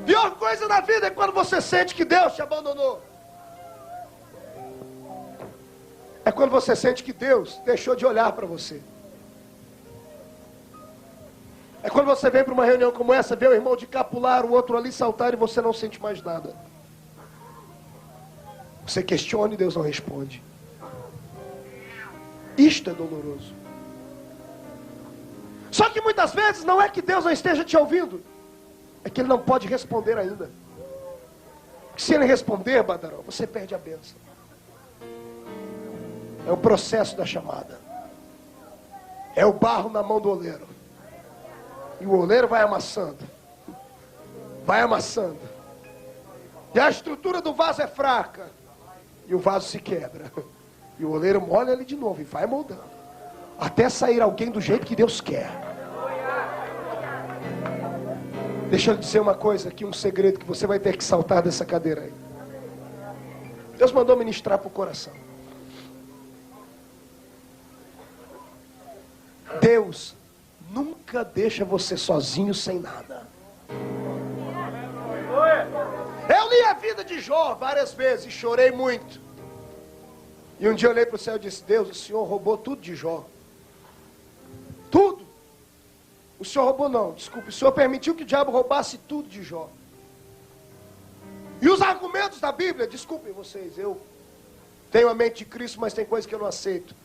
Pior coisa na vida é quando você sente que Deus te abandonou. É quando você sente que Deus deixou de olhar para você. É quando você vem para uma reunião como essa, vê o irmão de capular, o outro ali saltar e você não sente mais nada. Você questiona e Deus não responde. Isto é doloroso. Só que muitas vezes não é que Deus não esteja te ouvindo. É que Ele não pode responder ainda. Porque se Ele responder, Badaró, você perde a bênção. É o processo da chamada. É o barro na mão do oleiro. E o oleiro vai amassando. Vai amassando. E a estrutura do vaso é fraca. E o vaso se quebra. E o oleiro molha ele de novo e vai moldando. Até sair alguém do jeito que Deus quer. Deixa eu dizer uma coisa aqui, um segredo que você vai ter que saltar dessa cadeira aí. Deus mandou ministrar para o coração. Deus nunca deixa você sozinho sem nada. Eu li a vida de Jó várias vezes e chorei muito. E um dia eu olhei para o céu e disse: Deus, o Senhor roubou tudo de Jó. Tudo. O Senhor roubou não, desculpe. O Senhor permitiu que o diabo roubasse tudo de Jó. E os argumentos da Bíblia, desculpem vocês, eu tenho a mente de Cristo, mas tem coisas que eu não aceito.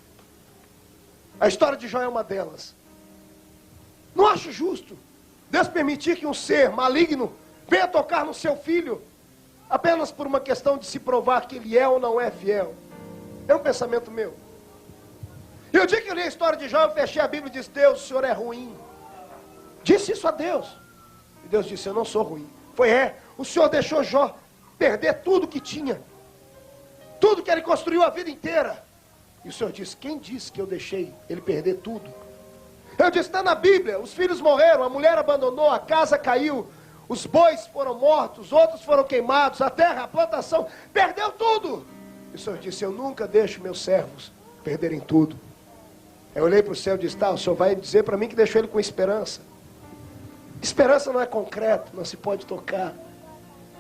A história de Jó é uma delas. Não acho justo Deus permitir que um ser maligno venha tocar no seu filho apenas por uma questão de se provar que ele é ou não é fiel. É um pensamento meu. E o dia que eu li a história de Jó, eu fechei a Bíblia e disse: Deus, o Senhor é ruim. Disse isso a Deus. E Deus disse: eu não sou ruim. O Senhor deixou Jó perder tudo que tinha. Tudo que ele construiu a vida inteira. E o Senhor disse: quem disse que eu deixei ele perder tudo? Eu disse: está na Bíblia. Os filhos morreram, a mulher abandonou, a casa caiu, os bois foram mortos, outros foram queimados, a terra, a plantação, perdeu tudo. E o Senhor disse: eu nunca deixo meus servos perderem tudo. Eu olhei para o céu e disse: tá, o Senhor vai dizer para mim que deixou ele com esperança. Esperança não é concreto, não se pode tocar.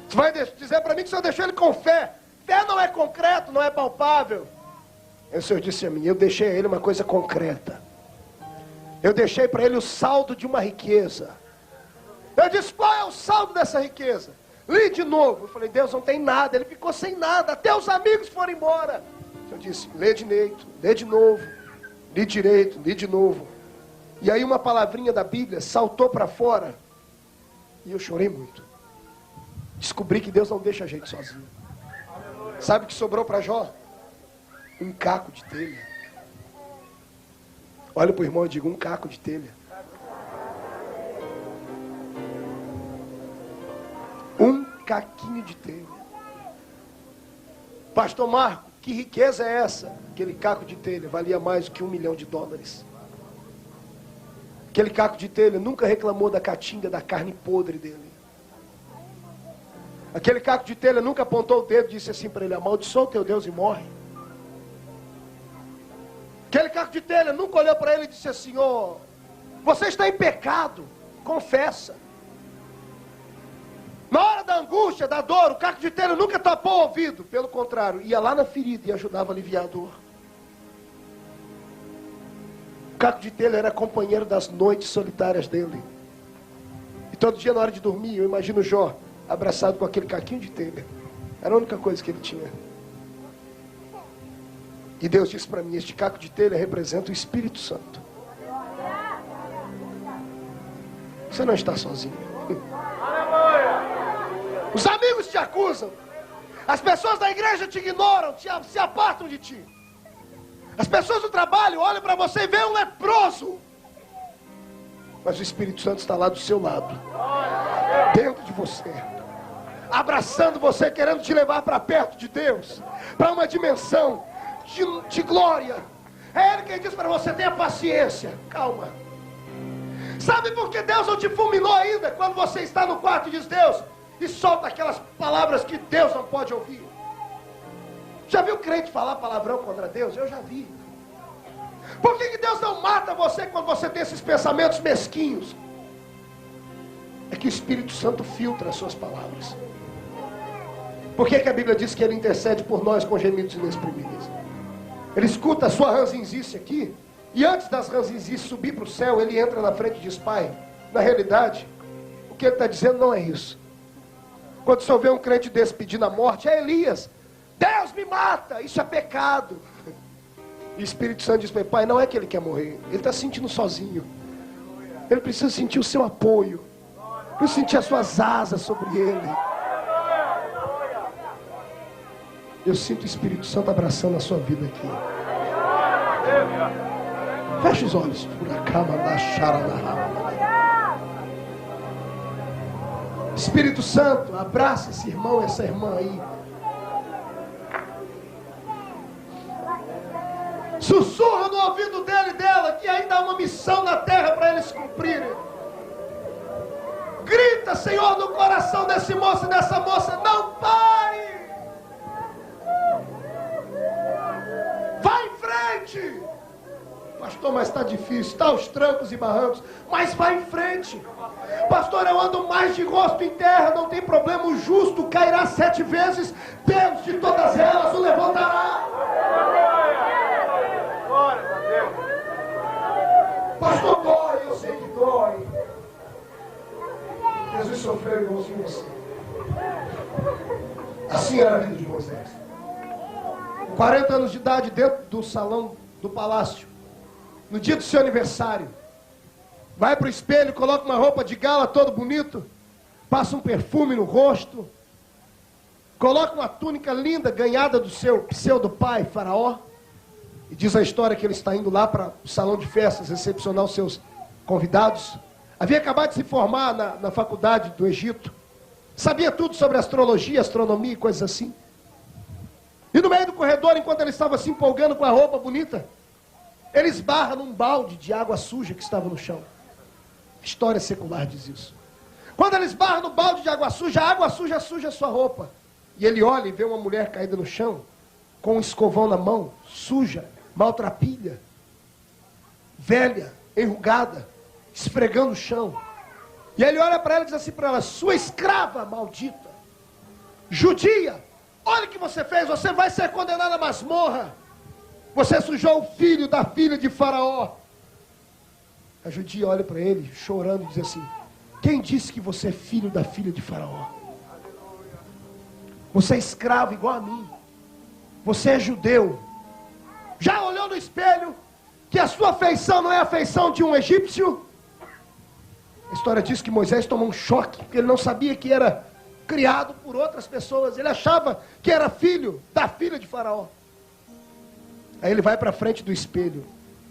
Você vai dizer para mim que o Senhor deixou ele com fé. Fé não é concreto, não é palpável. E o Senhor disse a mim: eu deixei a ele uma coisa concreta. Eu deixei para ele o saldo de uma riqueza. Eu disse: qual é o saldo dessa riqueza? Li de novo. Eu falei, Deus, não tem nada. Ele ficou sem nada, até os amigos foram embora. Eu disse, lê direito, lê de novo. Li direito, li de novo. E aí uma palavrinha da Bíblia saltou para fora. E eu chorei muito. Descobri que Deus não deixa a gente sozinho. Sabe o que sobrou para Jó? Um caco de telha. Olha para o irmão e diga, um caco de telha. Um caquinho de telha. Pastor Marco, que riqueza é essa? Aquele caco de telha valia mais do que $1 milhão. Aquele caco de telha nunca reclamou da caatinga, da carne podre dele. Aquele caco de telha nunca apontou o dedo e disse assim para ele, amaldiçoa o teu Deus e morre. Aquele caco de telha nunca olhou para ele e disse assim, ó, você está em pecado, confessa. Na hora da angústia, da dor, o caco de telha nunca tapou o ouvido. Pelo contrário, ia lá na ferida e ajudava a aliviar a dor. O caco de telha era companheiro das noites solitárias dele. E todo dia na hora de dormir, eu imagino Jó abraçado com aquele caquinho de telha. Era a única coisa que ele tinha. E Deus disse para mim, este caco de telha representa o Espírito Santo. Você não está sozinho. Os amigos te acusam. As pessoas da igreja te ignoram, se apartam de ti. As pessoas do trabalho olham para você e veem um leproso. Mas o Espírito Santo está lá do seu lado, dentro de você, abraçando você, querendo te levar para perto de Deus, para uma dimensão de glória. É Ele quem diz para você, tenha paciência, calma. Sabe por que Deus não te fulminou ainda? Quando você está no quarto e diz Deus, e solta aquelas palavras que Deus não pode ouvir. Já viu crente falar palavrão contra Deus? Eu já vi. Por que Deus não mata você quando você tem esses pensamentos mesquinhos? É que o Espírito Santo filtra as suas palavras. Por que a Bíblia diz que Ele intercede por nós com gemidos inexprimíveis? Ele escuta a sua ranzinzice aqui, e antes das ranzinzices subir para o céu, Ele entra na frente e diz, Pai, na realidade, o que Ele está dizendo não é isso. Quando você vê um crente desse pedindo a morte, é Elias. Deus me mata, isso é pecado. E o Espírito Santo diz para ele, Pai, não é que ele quer morrer, ele está se sentindo sozinho. Ele precisa sentir o seu apoio, precisa sentir as suas asas sobre ele. Eu sinto o Espírito Santo abraçando a sua vida aqui. Feche os olhos. Por a cama da Xarana. Espírito Santo, abraça esse irmão, essa irmã aí. Sussurra no ouvido dele e dela que ainda há uma missão na terra para eles cumprirem. Grita, Senhor, no coração desse moço e dessa moça, não pare. Vai em frente. Pastor, mas está difícil, está aos trancos e barrancos, mas vai em frente. Pastor, eu ando mais de rosto em terra, não tem problema, o justo cairá 7 vezes, Deus de todas elas o levantará. Pastor, dói, eu sei que dói. Jesus sofreu igualzinho você. Assim era a vida de Moisés. Com 40 anos de idade, dentro do salão do palácio, no dia do seu aniversário, vai para o espelho, coloca uma roupa de gala todo bonito, passa um perfume no rosto, coloca uma túnica linda ganhada do seu pseudo pai, Faraó, e diz a história que ele está indo lá para o salão de festas recepcionar os seus convidados. Havia acabado de se formar na faculdade do Egito, sabia tudo sobre astrologia, astronomia e coisas assim. E no meio do corredor, enquanto ele estava se empolgando com a roupa bonita, ele esbarra num balde de água suja que estava no chão. A história secular diz isso. Quando ele esbarra no balde de água suja, a água suja suja a sua roupa. E ele olha e vê uma mulher caída no chão, com um escovão na mão, suja, maltrapilha, velha, enrugada, esfregando o chão. E ele olha para ela e diz assim para ela, sua escrava maldita, judia, olha o que você fez, você vai ser condenada à masmorra. Você sujou o filho da filha de Faraó. A judia olha para ele, chorando, e diz assim, quem disse que você é filho da filha de Faraó? Você é escravo igual a mim. Você é judeu. Já olhou no espelho que a sua feição não é a feição de um egípcio? A história diz que Moisés tomou um choque, porque ele não sabia que era criado por outras pessoas. Ele achava que era filho da filha de Faraó. Aí ele vai para frente do espelho.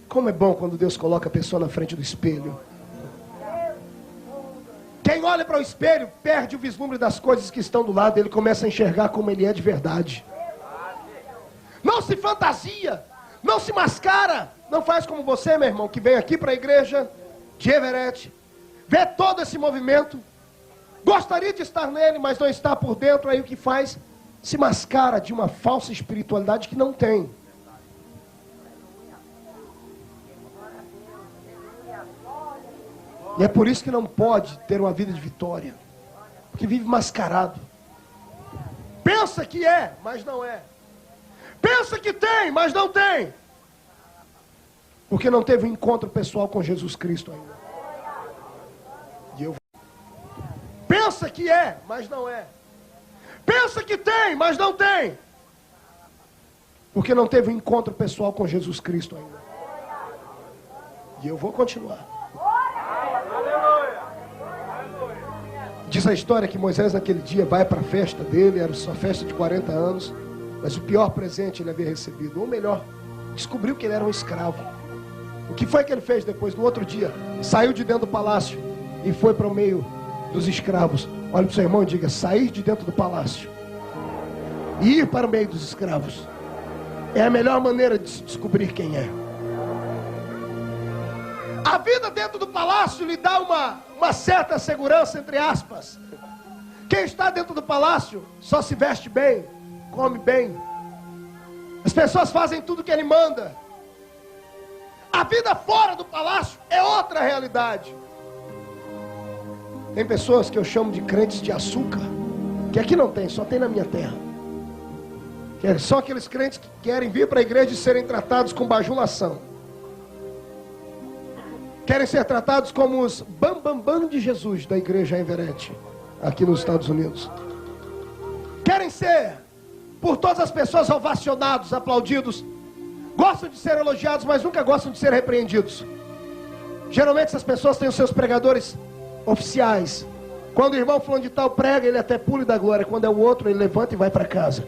Como é bom quando Deus coloca a pessoa na frente do espelho. Quem olha para o espelho perde o vislumbre das coisas que estão do lado. Ele começa a enxergar como ele é de verdade. Não se fantasia, não se mascara. Não faz como você, meu irmão, que vem aqui para a igreja de Everett, vê todo esse movimento, gostaria de estar nele, mas não está por dentro. Aí o que faz? Se mascara de uma falsa espiritualidade que não tem. E é por isso que não pode ter uma vida de vitória, porque vive mascarado. Pensa que é, mas não é. Pensa que tem, mas não tem. Porque não teve um encontro pessoal com Jesus Cristo ainda. Pensa que é, mas não é. Pensa que tem, mas não tem. Porque não teve um encontro pessoal com Jesus Cristo ainda. E eu vou continuar. Diz a história que Moisés naquele dia vai para a festa dele, era sua festa de 40 anos, mas o pior presente ele havia recebido, ou melhor, descobriu que ele era um escravo. O que foi que ele fez depois? No outro dia, saiu de dentro do palácio e foi para o meio dos escravos. Olha para o seu irmão e diga: sair de dentro do palácio e ir para o meio dos escravos é a melhor maneira de se descobrir quem é. A vida dentro do palácio lhe dá uma certa segurança, entre aspas. Quem está dentro do palácio só se veste bem, come bem. As pessoas fazem tudo que ele manda. A vida fora do palácio é outra realidade. Tem pessoas que eu chamo de crentes de açúcar, que aqui não tem, só tem na minha terra. Que são aqueles crentes que querem vir para a igreja e serem tratados com bajulação. Querem ser tratados como os bambambam de Jesus da igreja Everett, aqui nos Estados Unidos. Querem ser, por todas as pessoas, ovacionados, aplaudidos. Gostam de ser elogiados, mas nunca gostam de ser repreendidos. Geralmente essas pessoas têm os seus pregadores oficiais. Quando o irmão fulano de tal prega, ele até pula da glória. Quando é o outro, ele levanta e vai para casa.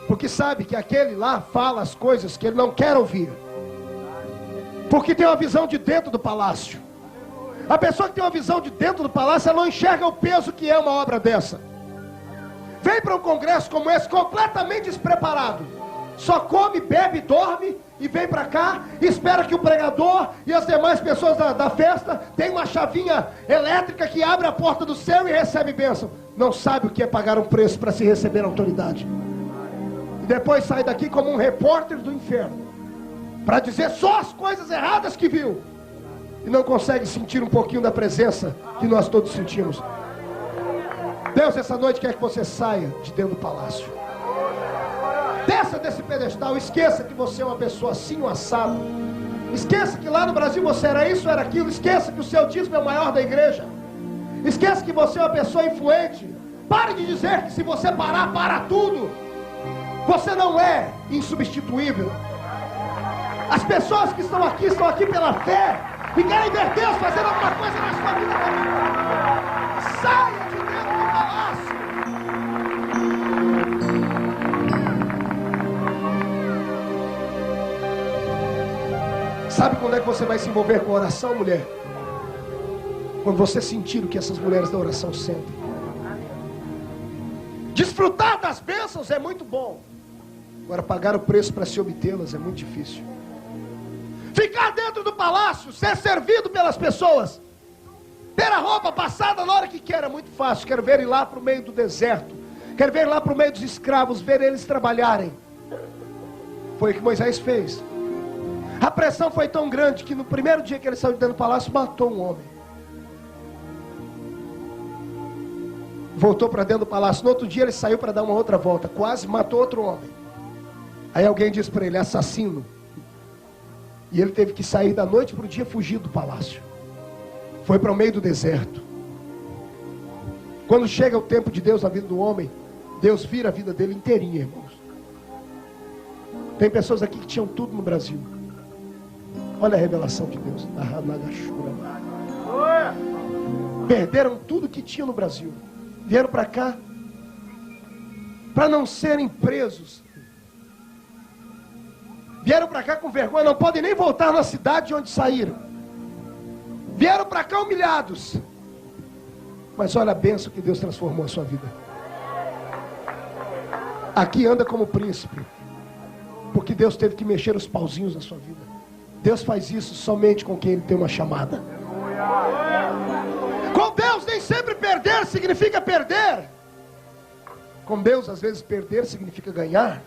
Porque sabe que aquele lá fala as coisas que ele não quer ouvir. Porque tem uma visão de dentro do palácio. A pessoa que tem uma visão de dentro do palácio, ela não enxerga o peso que é uma obra dessa. Vem para um congresso como esse completamente despreparado. Só come, bebe, dorme e vem para cá e espera que o pregador e as demais pessoas da festa tenham uma chavinha elétrica que abre a porta do céu e recebe bênção. Não sabe o que é pagar um preço para se receber autoridade. E depois sai daqui como um repórter do inferno, para dizer só as coisas erradas que viu. E não consegue sentir um pouquinho da presença que nós todos sentimos. Deus, essa noite quer que você saia de dentro do palácio. Desça desse pedestal. Esqueça que você é uma pessoa assim, um assado. Esqueça que lá no Brasil você era isso, era aquilo. Esqueça que o seu dízimo é o maior da igreja. Esqueça que você é uma pessoa influente. Pare de dizer que se você parar, para tudo. Você não é insubstituível. As pessoas que estão aqui pela fé e querem ver Deus fazendo alguma coisa na sua vida. Saia de dentro do palácio. Sabe quando é que você vai se envolver com a oração, mulher? Quando você sentir o que essas mulheres da oração sentem. Desfrutar das bênçãos é muito bom. Agora pagar o preço para se obtê-las é muito difícil. Ficar dentro do palácio, ser servido pelas pessoas, ter a roupa passada na hora que quer é muito fácil. Quero ver ir lá para o meio do deserto, quero ver ir lá para o meio dos escravos, ver eles trabalharem. Foi o que Moisés fez. A pressão foi tão grande que no primeiro dia que ele saiu de dentro do palácio, matou um homem. Voltou para dentro do palácio. No outro dia ele saiu para dar uma outra volta, quase matou outro homem. Aí alguém disse para ele: assassino. E ele teve que sair da noite para o dia, fugir do palácio. Foi para o meio do deserto. Quando chega o tempo de Deus na vida do homem, Deus vira a vida dele inteirinha, irmãos. Tem pessoas aqui que tinham tudo no Brasil. Olha a revelação de Deus. Perderam tudo que tinham no Brasil. Vieram para cá para não serem presos. Vieram para cá com vergonha, não podem nem voltar na cidade de onde saíram. Vieram para cá humilhados. Mas olha a bênção que Deus transformou a sua vida. Aqui anda como príncipe, porque Deus teve que mexer os pauzinhos na sua vida. Deus faz isso somente com quem Ele tem uma chamada. Com Deus nem sempre perder significa perder. Com Deus às vezes perder significa ganhar.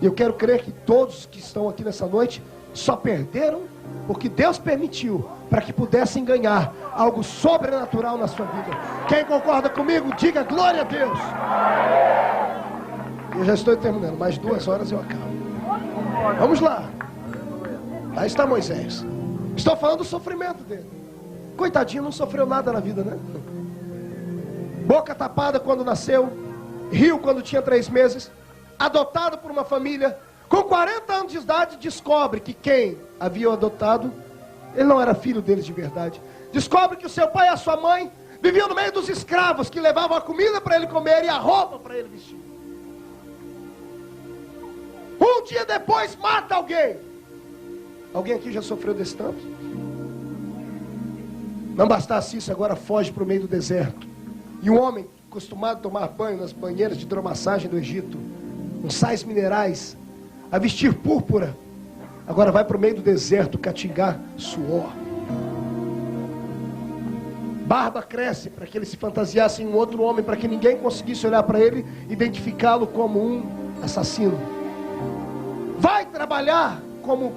E eu quero crer que todos que estão aqui nessa noite só perderam porque Deus permitiu para que pudessem ganhar algo sobrenatural na sua vida. Quem concorda comigo, diga glória a Deus. Eu já estou terminando, mais 2 horas eu acabo. Vamos lá. Aí está Moisés. Estou falando do sofrimento dele. Coitadinho, não sofreu nada na vida, né? Boca tapada quando nasceu, riu quando tinha 3 meses, adotado por uma família. Com 40 anos de idade, descobre que quem havia adotado, ele não era filho deles de verdade. Descobre que o seu pai e a sua mãe viviam no meio dos escravos que levavam a comida para ele comer e a roupa para ele vestir. Um dia depois mata alguém. Alguém aqui já sofreu desse tanto? Não bastasse isso, agora foge para o meio do deserto. E um homem acostumado a tomar banho nas banheiras de hidromassagem do Egito, com sais minerais, a vestir púrpura, agora vai para o meio do deserto catingar suor. Barba cresce para que ele se fantasiasse em um outro homem, para que ninguém conseguisse olhar para ele e identificá-lo como um assassino. Vai trabalhar como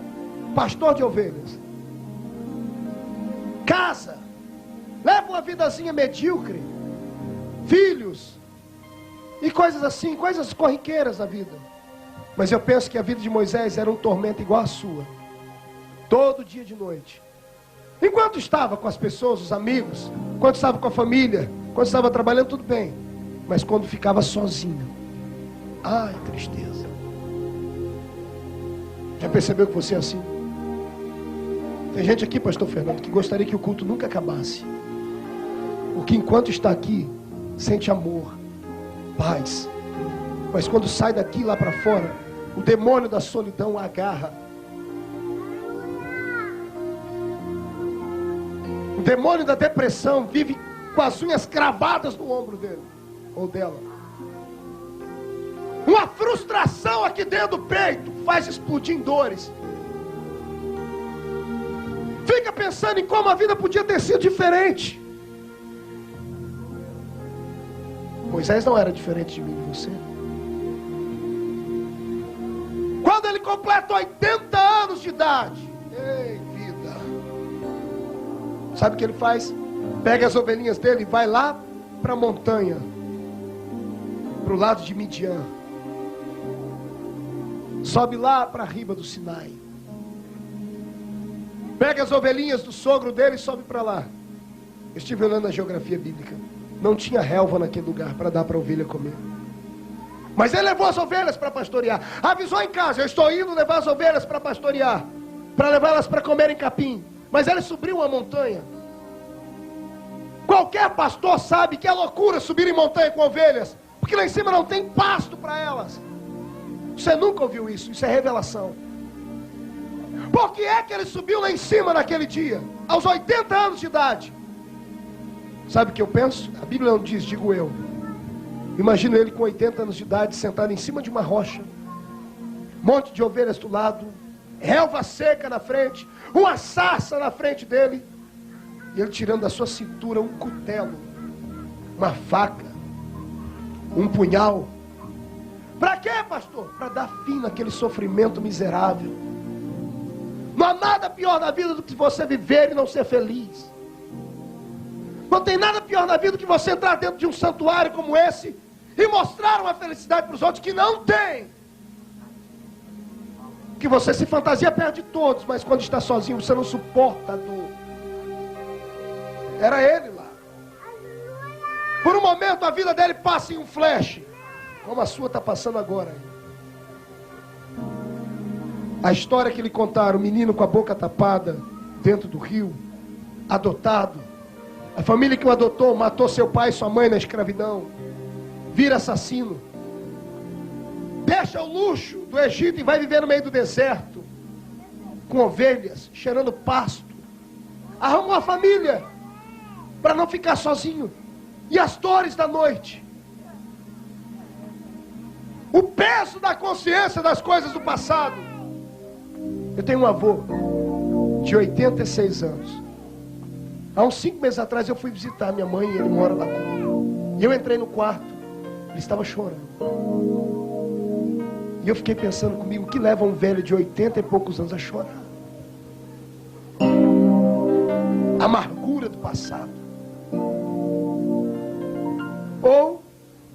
pastor de ovelhas. Casa. Leva uma vidazinha medíocre. Filhos. E coisas assim, coisas corriqueiras da vida. Mas eu penso que a vida de Moisés era um tormento igual a sua. Todo dia de noite. Enquanto estava com as pessoas, os amigos, quando estava com a família, quando estava trabalhando, tudo bem. Mas quando ficava sozinho, ai, tristeza. Já percebeu que você é assim? Tem gente aqui, pastor Fernando, que gostaria que o culto nunca acabasse. Porque enquanto está aqui, sente amor, paz. Mas quando sai daqui lá para fora, o demônio da solidão agarra. O demônio da depressão vive com as unhas cravadas no ombro dele ou dela. Uma frustração aqui dentro do peito faz explodir em dores. Fica pensando em como a vida podia ter sido diferente. Moisés não era diferente de mim e de você. Quando ele completa 80 anos de idade, ei, vida, sabe o que ele faz? Pega as ovelhinhas dele e vai lá para a montanha, para o lado de Midian. Sobe lá para a riba do Sinai. Pega as ovelhinhas do sogro dele e sobe para lá. Eu estive olhando a geografia bíblica. Não tinha relva naquele lugar para dar para a ovelha comer. Mas ele levou as ovelhas para pastorear. Avisou em casa, eu estou indo levar as ovelhas para pastorear, para levá-las para comerem capim. Mas ele subiu uma montanha. Qualquer pastor sabe que é loucura subir em montanha com ovelhas, porque lá em cima não tem pasto para elas. Você nunca ouviu isso, isso é revelação. Por que é que ele subiu lá em cima naquele dia, aos 80 anos de idade? Sabe o que eu penso? A Bíblia não diz, digo eu. Imagino ele com 80 anos de idade, sentado em cima de uma rocha, monte de ovelhas do lado, relva seca na frente, uma sarça na frente dele, e ele tirando da sua cintura um cutelo, uma faca, um punhal. Para quê, pastor? Para dar fim naquele sofrimento miserável. Não há nada pior na vida do que você viver e não ser feliz. Não tem nada pior na vida do que você entrar dentro de um santuário como esse e mostrar uma felicidade para os outros que não tem. Que você se fantasia perto de todos, mas quando está sozinho você não suporta a dor. Era ele lá. Por um momento a vida dele passa em um flash, como a sua está passando agora. A história que lhe contaram, o menino com a boca tapada, dentro do rio, adotado. A família que o adotou matou seu pai e sua mãe na escravidão. Vira assassino. Deixa o luxo do Egito e vai viver no meio do deserto, com ovelhas, cheirando pasto. Arruma uma família para não ficar sozinho. E as dores da noite, o peso da consciência das coisas do passado. Eu tenho um avô de 86 anos. Há uns 5 meses atrás eu fui visitar minha mãe e ele mora lá comigo. E eu entrei no quarto, ele estava chorando. E eu fiquei pensando comigo, o que leva um velho de 80 e poucos anos a chorar? A amargura do passado. Ou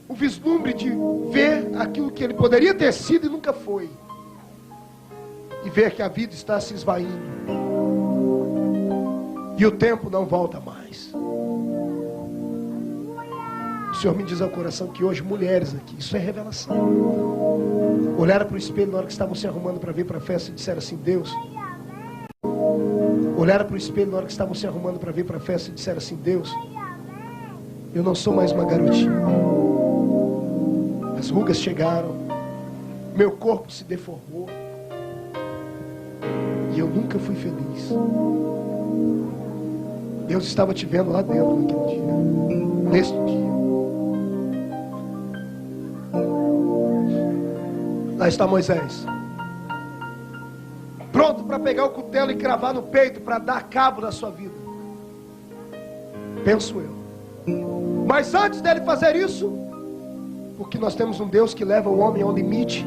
o vislumbre de ver aquilo que ele poderia ter sido e nunca foi. E ver que a vida está se esvaindo. E o tempo não volta mais. O Senhor me diz ao coração que hoje mulheres aqui, isso é revelação, olharam para o espelho na hora que estavam se arrumando para vir para a festa e disseram assim: Deus. Olharam para o espelho na hora que estavam se arrumando para vir para a festa e disseram assim: Deus, eu não sou mais uma garotinha. As rugas chegaram, meu corpo se deformou e eu nunca fui feliz. Deus estava te vendo lá dentro naquele dia, neste dia. Lá está Moisés, pronto para pegar o cutelo e cravar no peito para dar cabo na sua vida. Penso eu. Mas antes dele fazer isso, porque nós temos um Deus que leva o homem ao limite.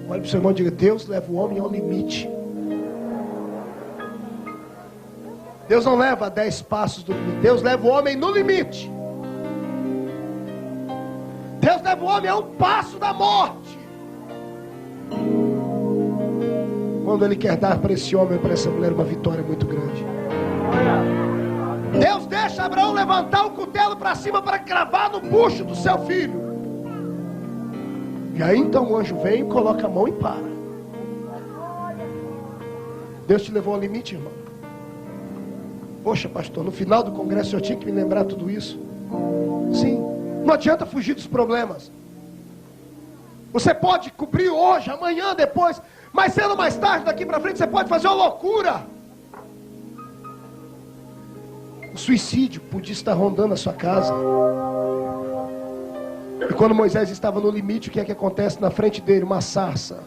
Olha para o seu irmão e diga: Deus leva o homem ao limite. Deus não leva a 10 passos do limite. Deus leva o homem no limite. Deus leva o homem a um passo da morte. Quando Ele quer dar para esse homem e para essa mulher uma vitória muito grande. Deus deixa Abraão levantar o cutelo para cima para cravar no bucho do seu filho. E aí então o anjo vem, coloca a mão e para. Deus te levou ao limite, irmão. Poxa, pastor, no final do congresso eu tinha que me lembrar tudo isso. Sim, não adianta fugir dos problemas. Você pode cobrir hoje, amanhã, depois, mas cedo ou mais tarde, daqui para frente, você pode fazer uma loucura. O suicídio podia estar rondando a sua casa. E quando Moisés estava no limite, o que é que acontece na frente dele? Uma sarça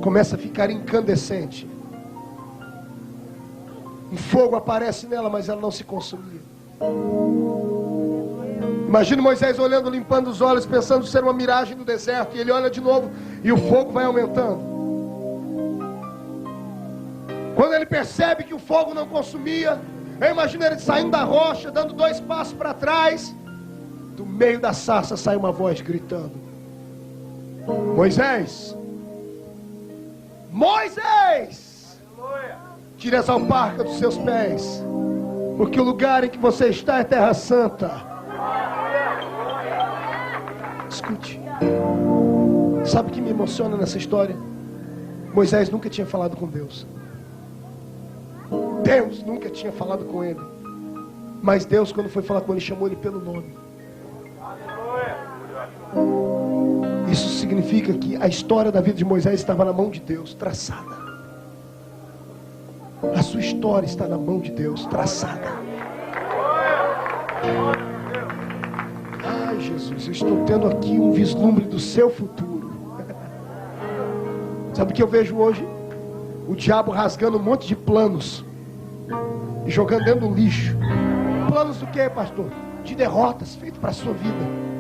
começa a ficar incandescente. Um fogo aparece nela, mas ela não se consumia. Imagina Moisés olhando, limpando os olhos, pensando ser uma miragem no deserto. E ele olha de novo e o fogo vai aumentando. Quando ele percebe que o fogo não consumia, eu imagino ele saindo da rocha, dando 2 passos para trás. Do meio da sarça sai uma voz gritando: Moisés! Moisés! Tire essa alparca dos seus pés, porque o lugar em que você está é terra santa. Escute. Sabe o que me emociona nessa história? Moisés nunca tinha falado com Deus. Deus nunca tinha falado com ele. Mas Deus, quando foi falar com ele, chamou ele pelo nome. Isso significa que a história da vida de Moisés estava na mão de Deus, traçada. A sua história está na mão de Deus, traçada. Ai, Jesus, eu estou tendo aqui um vislumbre do seu futuro. Sabe o que eu vejo hoje? O diabo rasgando um monte de planos e jogando dentro do lixo. Planos do que, pastor? De derrotas feitos para a sua vida.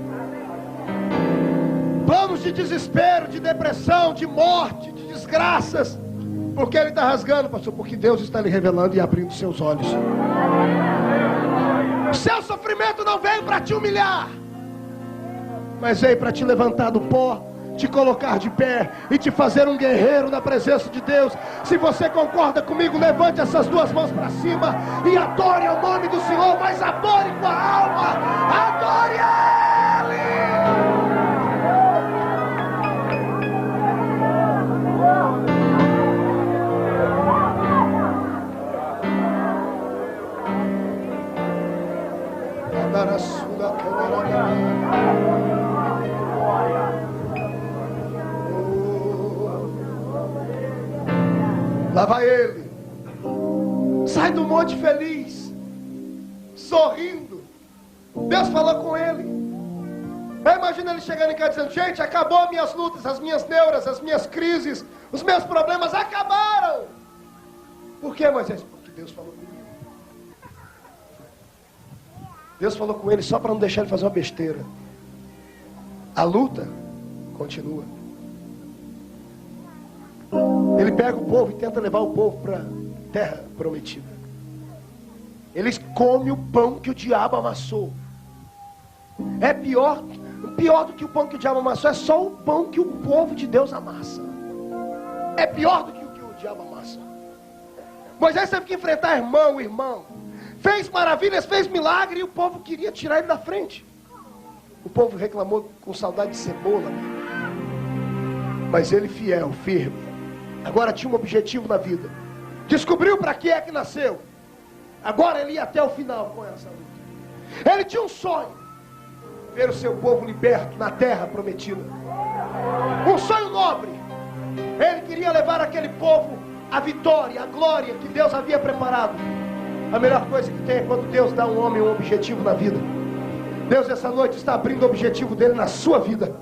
Planos de desespero, de depressão, de morte, de desgraças. Por que ele está rasgando, pastor? Porque Deus está lhe revelando e abrindo seus olhos. O seu sofrimento não veio para te humilhar, mas veio para te levantar do pó, te colocar de pé e te fazer um guerreiro na presença de Deus. Se você concorda comigo, levante essas duas mãos para cima e adore ao nome do Senhor, mas adore com a alma, adore Ele. Lá vai ele, sai do monte feliz, sorrindo. Deus falou com ele. Eu imagino ele chegando em casa dizendo: gente, acabou as minhas lutas, as minhas neuras, as minhas crises, os meus problemas acabaram. Por quê, Moisés? Porque Deus falou comigo. Deus falou com ele só para não deixar ele fazer uma besteira. A luta continua. Ele pega o povo e tenta levar o povo para a terra prometida. Eles comem o pão que o diabo amassou. É pior do que o pão que o diabo amassou. É só o pão que o povo de Deus amassa. É pior do que o que o diabo amassa. Moisés teve que enfrentar irmão. Fez maravilhas, fez milagre, e o povo queria tirar ele da frente. O povo reclamou com saudade de cebola. Mas ele fiel, firme. Agora tinha um objetivo na vida. Descobriu para que é que nasceu. Agora ele ia até o final com essa luta. Ele tinha um sonho: ver o seu povo liberto na terra prometida. Um sonho nobre. Ele queria levar aquele povo à vitória, à glória que Deus havia preparado. A melhor coisa que tem é quando Deus dá a um homem um objetivo na vida. Deus essa noite está abrindo o objetivo dele na sua vida.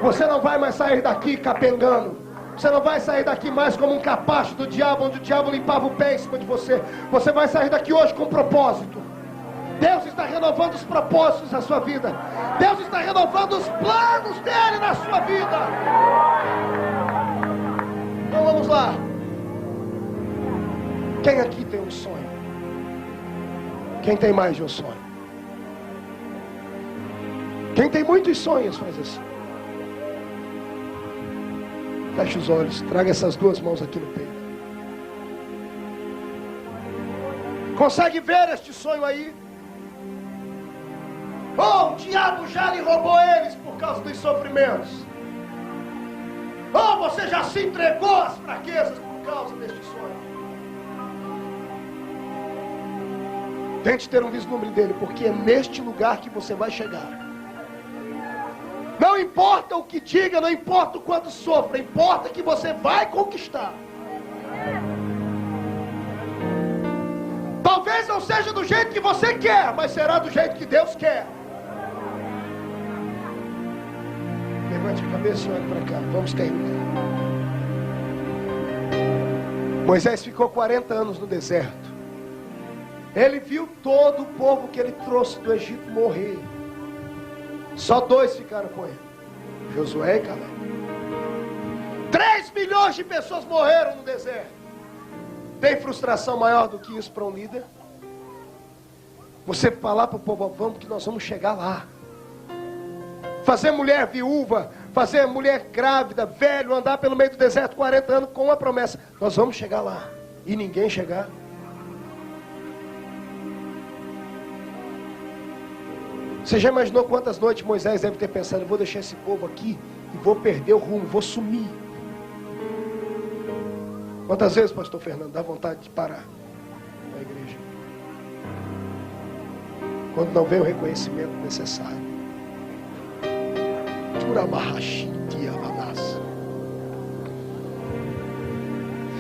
Você não vai mais sair daqui capengando. Você não vai sair daqui mais como um capacho do diabo, onde o diabo limpava o pé em cima de você. Você vai sair daqui hoje com propósito. Deus está renovando os propósitos da sua vida. Deus está renovando os planos dele na sua vida. Então vamos lá. Quem aqui tem um sonho? Quem tem mais de um sonho? Quem tem muitos sonhos faz assim. Feche os olhos, traga essas duas mãos aqui no peito. Consegue ver este sonho aí? Oh, o diabo já lhe roubou eles por causa dos sofrimentos. Oh, você já se entregou às fraquezas por causa deste sonho. Tente ter um vislumbre dele, porque é neste lugar que você vai chegar. Não importa o que diga, não importa o quanto sofra, importa que você vai conquistar. Talvez não seja do jeito que você quer, mas será do jeito que Deus quer. Levante a cabeça e olhe para cá, vamos terminar. Moisés ficou 40 anos no deserto. Ele viu todo o povo que ele trouxe do Egito morrer. Só 2 ficaram com ele: Josué e Caleb. 3 milhões de pessoas morreram no deserto. Tem frustração maior do que isso para um líder? Você falar para o povo: vamos que nós vamos chegar lá. Fazer mulher viúva, fazer mulher grávida, velho, andar pelo meio do deserto 40 anos com uma promessa: nós vamos chegar lá. E ninguém chegar. Você já imaginou quantas noites Moisés deve ter pensado: eu vou deixar esse povo aqui e vou perder o rumo, vou sumir? Quantas vezes, pastor Fernando, dá vontade de parar na igreja? Quando não vem o reconhecimento necessário.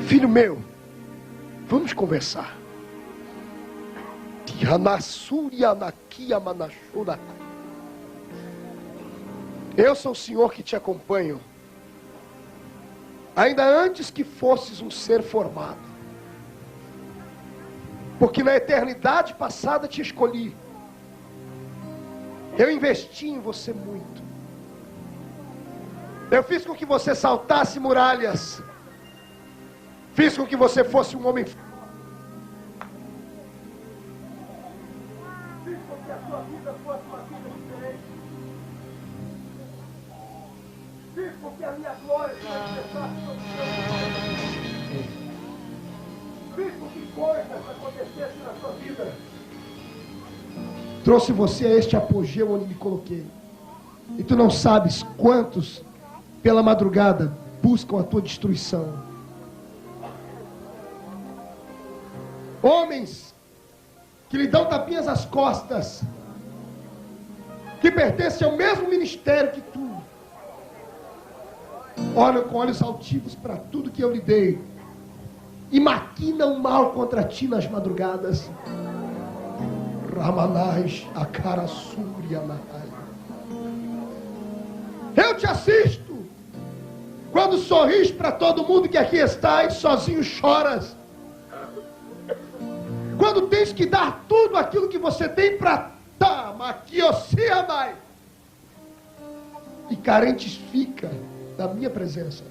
Filho meu, vamos conversar. Eu sou o Senhor que te acompanho, ainda antes que fosses um ser formado, porque na eternidade passada te escolhi. Eu investi em você muito. Eu fiz com que você saltasse muralhas. Fiz com que você fosse um homem. Fiz com que a sua vida fosse uma vida diferente. Fiz porque a minha glória se manifestar sobre o seu. Fiz com que coisas acontecessem na sua vida. Trouxe você a este apogeu onde me coloquei. E tu não sabes quantos, pela madrugada, buscam a tua destruição. Homens que lhe dão tapinhas às costas, que pertencem ao mesmo ministério que tu, olham com olhos altivos para tudo que eu lhe dei e maquinam mal contra ti nas madrugadas. Ramanais, Akarasúria, Mahai. Eu te assisto quando sorris para todo mundo que aqui está e sozinho choras. Quando tens que dar tudo aquilo que você tem para Tamaquiossiamai. E carentes fica da minha presença.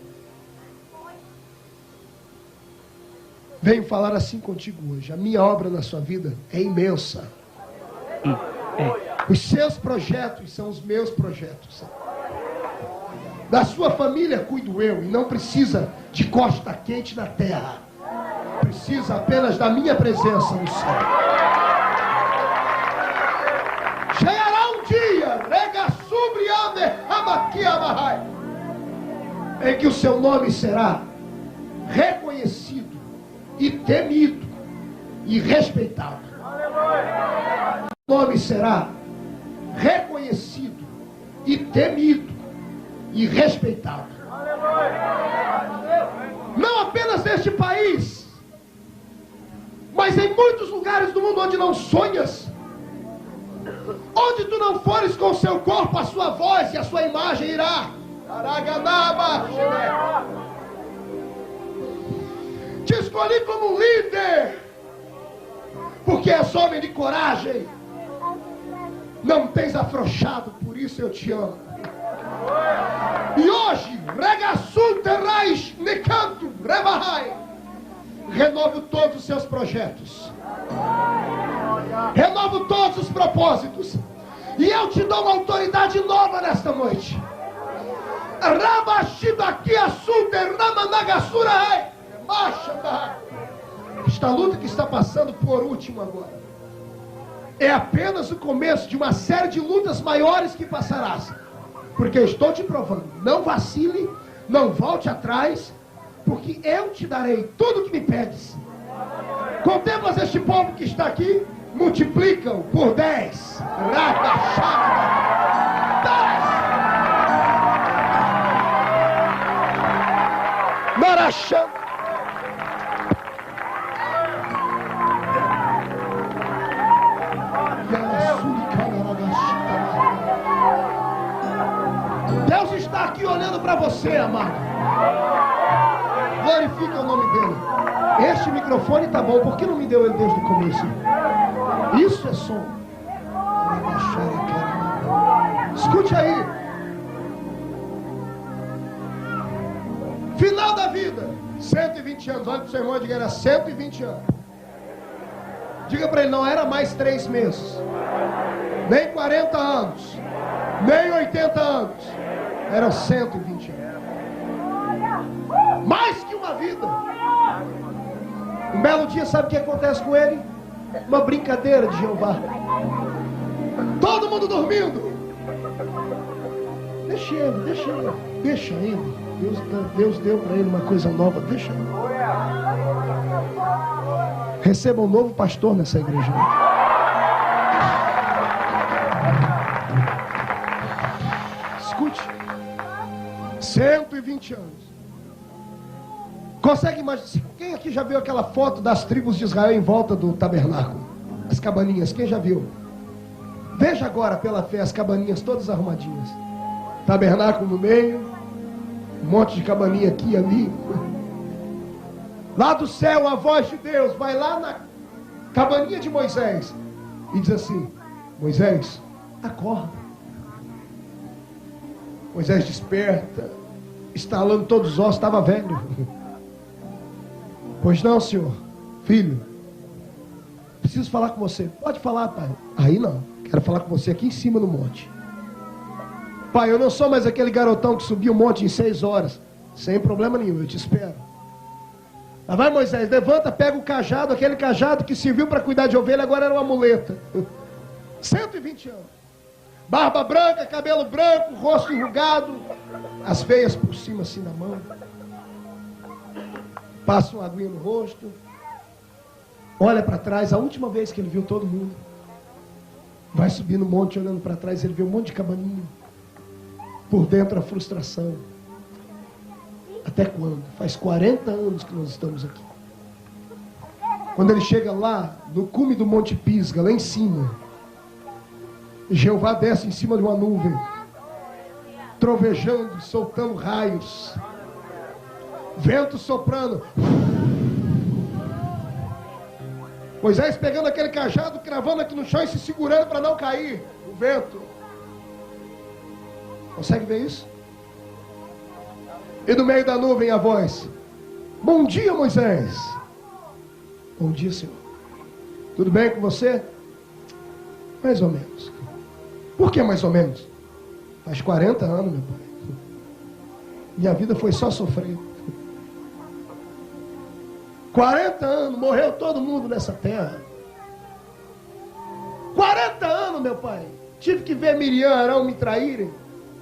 Venho falar assim contigo hoje. A minha obra na sua vida é imensa. Os seus projetos são os meus projetos. Da sua família cuido eu. E não precisa de costa quente na terra. Precisa apenas da minha presença no céu. Chegará um dia, em que o seu nome será reconhecido e temido e respeitado. O nome será reconhecido e temido e respeitado. Não apenas neste país, mas em muitos lugares do mundo onde não sonhas, onde tu não fores com o seu corpo, a sua voz e a sua imagem irá. Te escolhi como um líder, porque és homem de coragem, não tens afrouxado, por isso eu te amo. E hoje, regaçul terrais necanto rebahai, renovo todos os seus projetos, renovo todos os propósitos, e eu te dou uma autoridade nova nesta noite. Esta luta que está passando por último agora é apenas o começo de uma série de lutas maiores que passarás, porque eu estou te provando. Não vacile, não volte atrás, porque eu te darei tudo o que me pedes. Contemplas este povo que está aqui, multiplicam por 10. Marachão. Deus está aqui olhando para você, amado. Glorifica o nome dele. Este microfone tá bom, por que não me deu ele desde o começo? Isso é som. Escute aí. Final da vida, 120 anos. Olha para o seu irmão e diga, era 120 anos. Diga para ele, não era mais 3 meses, nem 40 anos, nem 80 anos. Eram 120 anos. Mais que uma vida. Um belo dia, sabe o que acontece com ele? Uma brincadeira de Jeová. Todo mundo dormindo. Deixa ele. Deus deu para ele uma coisa nova. Deixa ele. Receba um novo pastor nessa igreja. Escute. 120 anos. Consegue imaginar? Quem aqui já viu aquela foto das tribos de Israel em volta do tabernáculo? As cabaninhas, quem já viu? Veja agora pela fé as cabaninhas todas arrumadinhas. Tabernáculo no meio, um monte de cabaninha aqui e ali. Lá do céu a voz de Deus vai lá na cabaninha de Moisés e diz assim: Moisés, acorda. Moisés desperta, estalando todos os ossos, estava velho. Pois não, senhor, filho, preciso falar com você. Pode falar, pai. Aí não, quero falar com você aqui em cima no monte. Pai, eu não sou mais aquele garotão que subiu um monte em 6 horas. Sem problema nenhum, eu te espero. Lá vai Moisés, levanta, pega o cajado, aquele cajado que serviu para cuidar de ovelha, agora era uma muleta. 120 anos. Barba branca, cabelo branco, rosto enrugado, as veias por cima assim na mão. Passa uma aguinha no rosto. Olha para trás, a última vez que ele viu todo mundo. Vai subir no monte, olhando para trás, ele vê um monte de cabaninha. Por dentro a frustração. Até quando? Faz 40 anos que nós estamos aqui. Quando ele chega lá, no cume do Monte Pisga, lá em cima, Jeová desce em cima de uma nuvem, trovejando, soltando raios, vento soprando. Moisés pegando aquele cajado, cravando aqui no chão e se segurando para não cair. O vento. Consegue ver isso? E no meio da nuvem a voz: bom dia, Moisés. Bom dia, Senhor. Tudo bem com você? Mais ou menos. Por que mais ou menos? Faz 40 anos, meu pai. Minha vida foi só sofrer. 40 anos, morreu todo mundo nessa terra. 40 anos, meu pai. Tive que ver Miriam e Arão me traírem.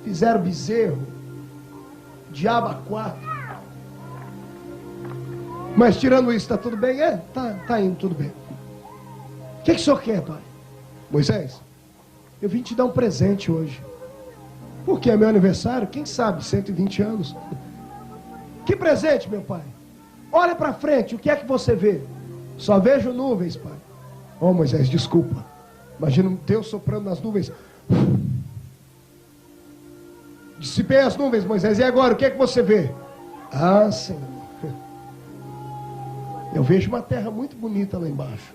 Fizeram bezerro. Diabo a 4. Mas tirando isso, está tudo bem? Tá indo tudo bem. O que o senhor quer, pai? Moisés, eu vim te dar um presente hoje. Porque é meu aniversário, quem sabe, 120 anos. Que presente, meu pai? Olha para frente, o que é que você vê? Só vejo nuvens, pai. Oh, Moisés, desculpa. Imagina um Deus soprando nas nuvens. Dissipei as nuvens, Moisés. E agora, o que é que você vê? Ah, Senhor. Eu vejo uma terra muito bonita lá embaixo.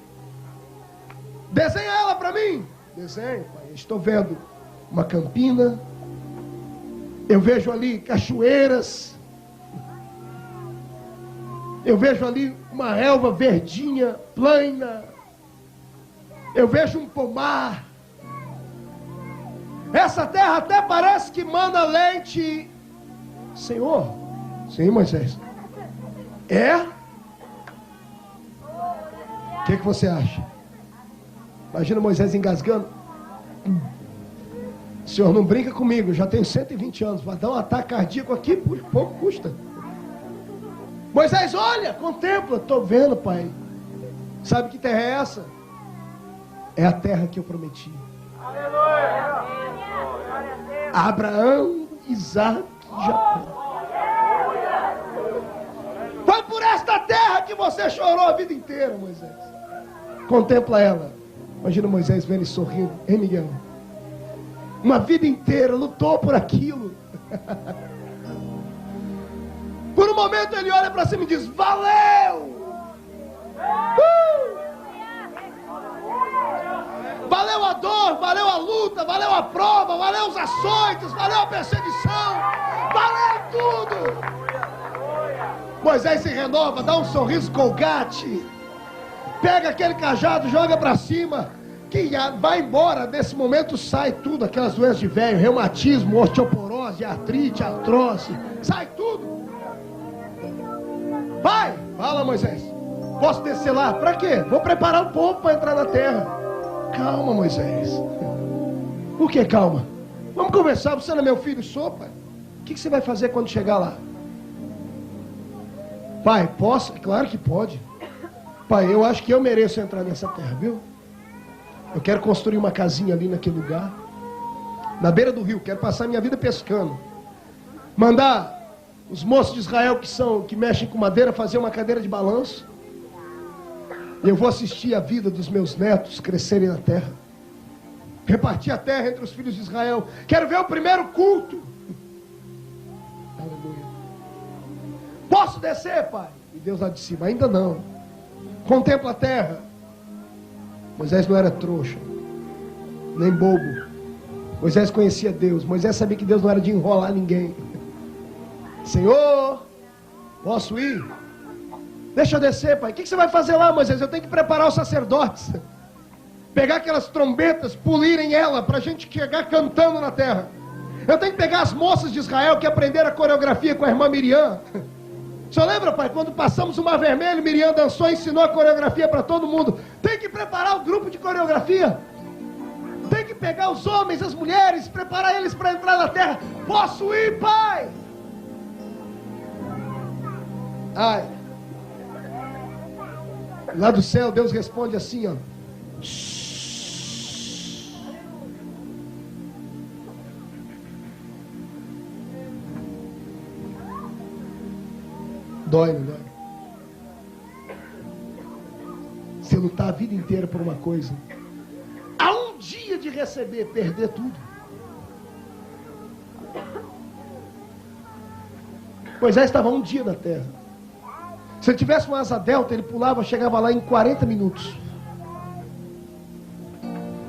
Desenha ela para mim. Desenho, pai. Estou vendo uma campina. Eu vejo ali cachoeiras. Eu vejo ali uma relva verdinha, plana. Eu vejo um pomar. Essa terra até parece que manda leite. Senhor? Sim, Moisés. É? O que você acha? Imagina Moisés engasgando. Senhor, não brinca comigo, já tenho 120 anos. Vai dar um ataque cardíaco aqui, por pouco custa. Moisés, olha, contempla. Estou vendo, pai. Sabe que terra é essa? É a terra que eu prometi. Abraão, Isaac e Jacó. Foi por esta terra que você chorou a vida inteira, Moisés. Contempla ela. Imagina Moisés vendo e sorrindo. Hein, Miguel? Uma vida inteira lutou por aquilo. Por um momento ele olha para cima e diz: valeu! Valeu a dor, valeu a luta, valeu a prova, valeu os açoites, valeu a perseguição, valeu tudo. Moisés se renova, dá um sorriso colgate, pega aquele cajado, joga para cima, que vai embora. Nesse momento sai tudo, aquelas doenças de velho, reumatismo, osteoporose, artrite, artrose, sai tudo. Vai, fala Moisés, posso descer lá? Para quê? Vou preparar o povo para entrar na terra. Calma, Moisés. Por que calma? Vamos conversar, você não é meu filho, sou, pai. O que você vai fazer quando chegar lá? Pai, posso? Claro que pode. Pai, eu acho que eu mereço entrar nessa terra, viu? Eu quero construir uma casinha ali naquele lugar, na beira do rio, quero passar minha vida pescando. Mandar os moços de Israel que mexem com madeira fazer uma cadeira de balanço. Eu vou assistir a vida dos meus netos crescerem na terra. Repartir a terra entre os filhos de Israel. Quero ver o primeiro culto. Aleluia. Posso descer, pai? E Deus lá de cima: ainda não. Contempla a terra. Moisés não era trouxa, nem bobo. Moisés conhecia Deus. Moisés sabia que Deus não era de enrolar ninguém. Senhor, posso ir? Deixa eu descer, pai. O que você vai fazer lá, Moisés? Eu tenho que preparar os sacerdotes. Pegar aquelas trombetas, polirem ela, para a gente chegar cantando na terra. Eu tenho que pegar as moças de Israel que aprenderam a coreografia com a irmã Miriam. O senhor lembra, pai, quando passamos o Mar Vermelho, Miriam dançou e ensinou a coreografia para todo mundo. Tem que preparar o grupo de coreografia. Tem que pegar os homens, as mulheres, preparar eles para entrar na terra. Posso ir, pai? Ai. Lá do céu, Deus responde assim, ó. Dói, não dói? Você lutar a vida inteira por uma coisa, há um dia de receber, perder tudo. Moisés estava um dia na terra. Se ele tivesse uma asa delta, ele pulava, chegava lá em 40 minutos.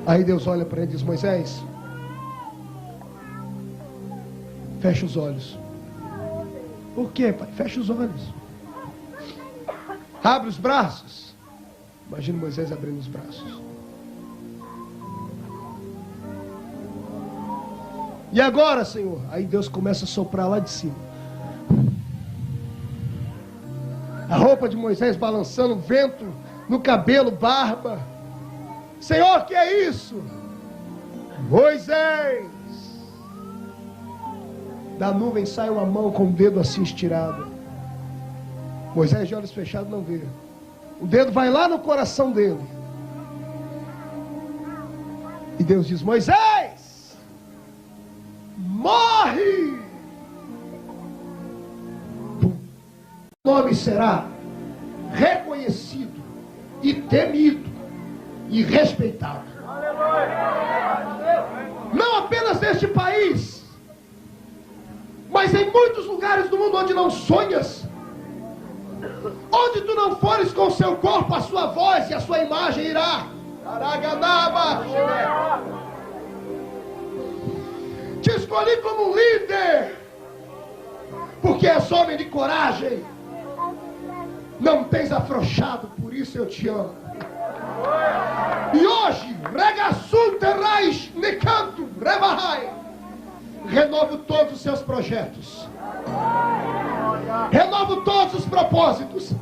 Aí Deus olha para ele e diz: Moisés, fecha os olhos. Por quê, pai? Fecha os olhos. Abre os braços. Imagina Moisés abrindo os braços. E agora, Senhor? Aí Deus começa a soprar lá de cima. A roupa de Moisés balançando, vento no cabelo, barba. Senhor, que é isso? Moisés. Da nuvem sai uma mão com o dedo assim estirado. Moisés de olhos fechados não vê. O dedo vai lá no coração dele. E Deus diz: Moisés, morre! O nome será reconhecido e temido e respeitado. Não apenas neste país, mas em muitos lugares do mundo onde não sonhas, onde tu não fores com o seu corpo, a sua voz e a sua imagem irá. Te escolhi como líder, porque és homem de coragem, não tens afrouxado, por isso eu te amo. E hoje, regaçul terrais necanto rebahai, renovo todos os seus projetos, renovo todos os propósitos,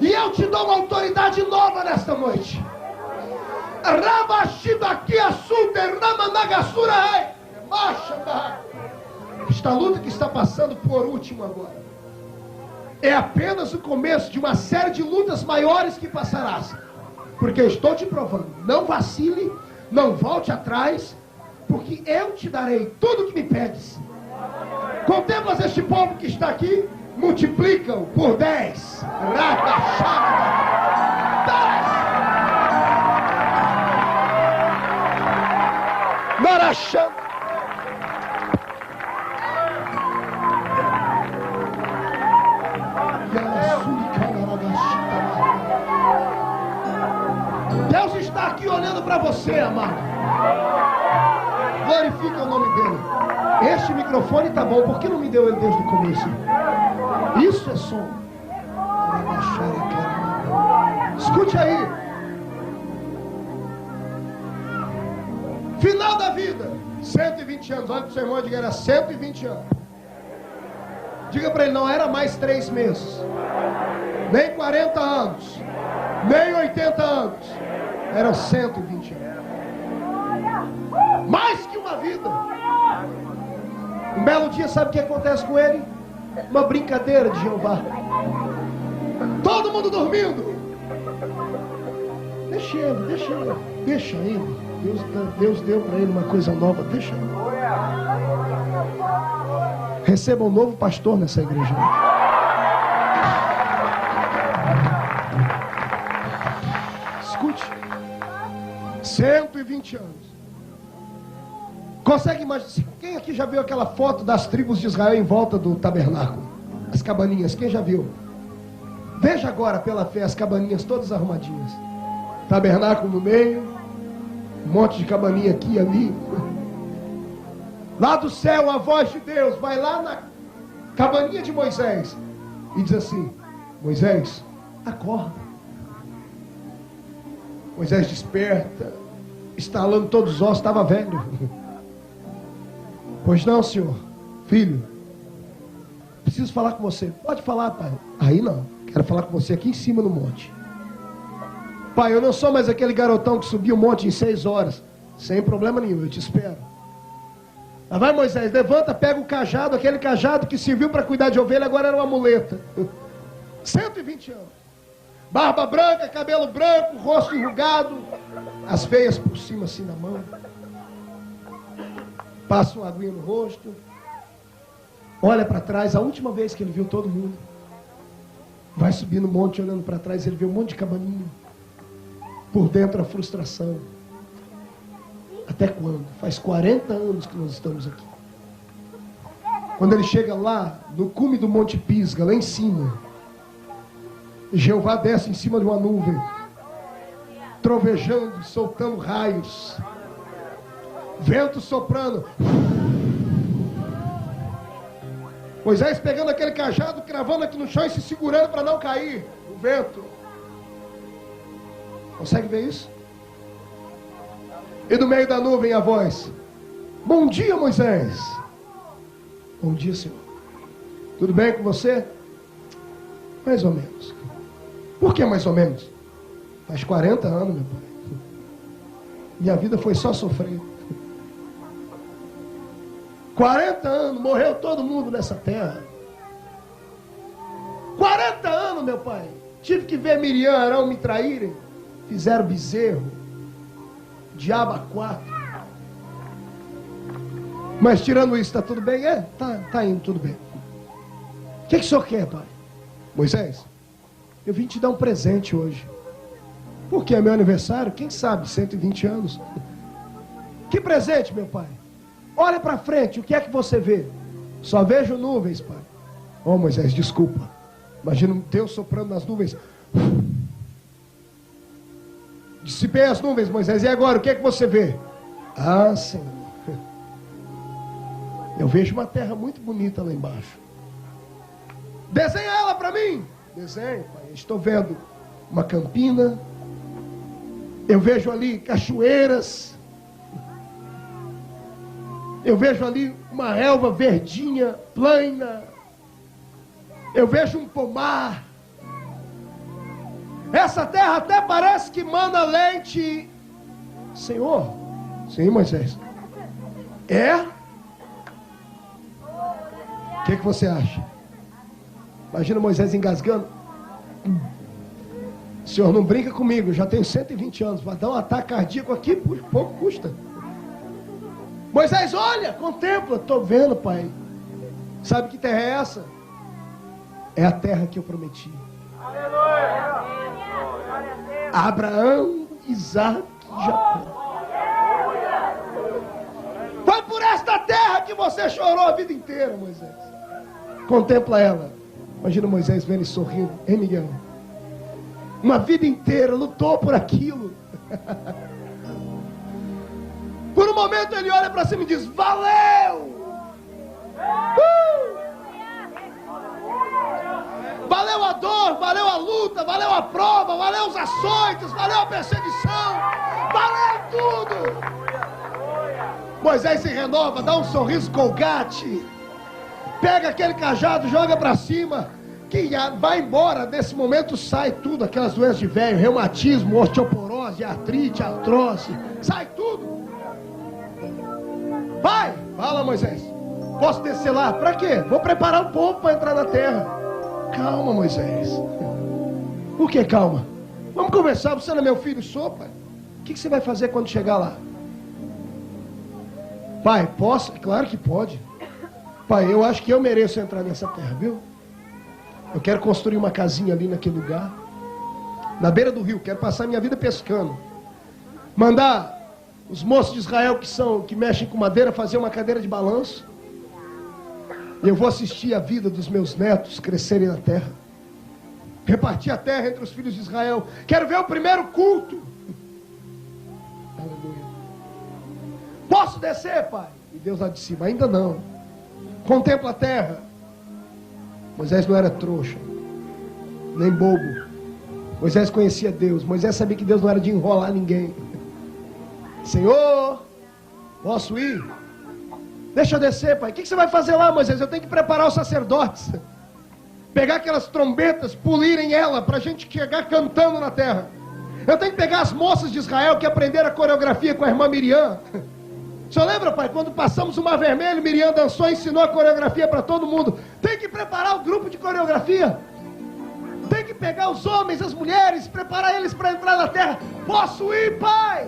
e eu te dou uma autoridade nova nesta noite. Esta luta que está passando por último agora é apenas o começo de uma série de lutas maiores que passarás, porque eu estou te provando. Não vacile, não volte atrás, porque eu te darei tudo que me pedes. Contemplas este povo que está aqui, multiplicam por 10. Marachão. Deus está aqui olhando para você, amado. Glorifica o nome dele. Este microfone tá bom, por que não me deu ele desde o começo? Isso é som. Escute aí. Final da vida, 120 anos. Olha para o seu irmão e diga: era 120 anos. Diga para ele: não era mais 3 meses, nem 40 anos, nem 80 anos. Eram 120 anos. Mais que uma vida. Um belo dia, sabe o que acontece com ele? Uma brincadeira de Jeová. Todo mundo dormindo. Deixa ele. Deus deu para ele uma coisa nova. Deixa ele. Receba um novo pastor nessa igreja. Escute. 120 anos. Consegue imaginar? Quem aqui já viu aquela foto das tribos de Israel em volta do tabernáculo? As cabaninhas, quem já viu? Veja agora pela fé as cabaninhas todas arrumadinhas. Tabernáculo no meio, um monte de cabaninha aqui e ali. Lá do céu a voz de Deus vai lá na cabaninha de Moisés e diz assim: Moisés, acorda. Moisés desperta, estalando todos os ossos, estava velho. Pois não, senhor. Filho, preciso falar com você. Pode falar, pai. Aí não. Quero falar com você aqui em cima no monte. Pai, eu não sou mais aquele garotão que subiu o monte em 6 horas. Sem problema nenhum, eu te espero. Lá vai Moisés, levanta, pega o cajado, aquele cajado que serviu para cuidar de ovelha, agora era uma muleta. 120 anos. Barba branca, cabelo branco, rosto enrugado, as veias por cima assim na mão. Passa uma aguinha no rosto. Olha para trás, a última vez que ele viu todo mundo. Vai subir no monte olhando para trás, ele vê um monte de cabaninha. Por dentro a frustração. Até quando? Faz 40 anos que nós estamos aqui. Quando ele chega lá, no cume do Monte Pisga, lá em cima, Jeová desce em cima de uma nuvem, trovejando, soltando raios, vento soprando. Moisés pegando aquele cajado, cravando aqui no chão e se segurando para não cair. O vento. Consegue ver isso? E do meio da nuvem a voz: bom dia, Moisés. Bom dia, Senhor. Tudo bem com você? Mais ou menos. Por que mais ou menos? Faz 40 anos, meu pai. Minha vida foi só sofrer. 40 anos, morreu todo mundo nessa terra. 40 anos, meu pai. Tive que ver Miriam e Arão me traírem. Fizeram bezerro. Diabo a 4. Mas tirando isso, está tudo bem? Tá indo tudo bem. O que o senhor quer, pai? Moisés, eu vim te dar um presente hoje. Porque é meu aniversário, quem sabe, 120 anos. Que presente, meu pai? Olha para frente, o que é que você vê? Só vejo nuvens, pai. Oh, Moisés, desculpa. Imagina um Deus soprando nas nuvens. Dissipei as nuvens, Moisés. E agora, o que é que você vê? Ah, Senhor. Eu vejo uma terra muito bonita lá embaixo. Desenha ela para mim. Desenho, pai. Estou vendo uma campina. Eu vejo ali cachoeiras. Eu vejo ali uma relva verdinha, plana. Eu vejo um pomar. Essa terra até parece que mana leite. Senhor? Sim, Moisés. É? O que você acha? Imagina Moisés engasgando. O senhor não brinca comigo, já tenho 120 anos. Vai dar um ataque cardíaco aqui, pouco custa. Moisés, olha, contempla. Estou vendo, pai. Sabe que terra é essa? É a terra que eu prometi. Abraão, Isaac e Jacó. Foi por esta terra que você chorou a vida inteira, Moisés. Contempla ela. Imagina Moisés vendo e sorrindo. Hein, Miguel? Uma vida inteira lutou por aquilo. Por um momento ele olha para cima e diz: valeu! Valeu a dor, valeu a luta, valeu a prova, valeu os açoites, valeu a perseguição, valeu tudo. Moisés se renova, dá um sorriso colgate, pega aquele cajado, joga para cima, que vai embora. Desse momento sai tudo, aquelas doenças de velho, reumatismo, osteoporose, artrite, artrose, sai tudo. Vai, fala Moisés, posso descer lá? Para quê? Vou preparar o povo para entrar na terra. Calma, Moisés. Por que calma? Vamos conversar, você não é meu filho, sou, pai. O que você vai fazer quando chegar lá? Pai, posso? Claro que pode. Pai, eu acho que eu mereço entrar nessa terra, viu? Eu quero construir uma casinha ali naquele lugar, na beira do rio, quero passar minha vida pescando. Mandar os moços de Israel que mexem com madeira fazer uma cadeira de balanço. Eu vou assistir a vida dos meus netos crescerem na terra. Repartir a terra entre os filhos de Israel. Quero ver o primeiro culto. Aleluia. Posso descer, pai? E Deus lá de cima: ainda não. Contempla a terra. Moisés não era trouxa, nem bobo. Moisés conhecia Deus. Moisés sabia que Deus não era de enrolar ninguém. Senhor, posso ir? Deixa eu descer, pai. O que você vai fazer lá, Moisés? Eu tenho que preparar os sacerdotes. Pegar aquelas trombetas, polirem ela, para a gente chegar cantando na terra. Eu tenho que pegar as moças de Israel que aprenderam a coreografia com a irmã Miriam. O senhor lembra, pai? Quando passamos o Mar Vermelho, Miriam dançou e ensinou a coreografia para todo mundo. Tem que preparar o grupo de coreografia. Tem que pegar os homens, as mulheres, preparar eles para entrar na terra. Posso ir, pai?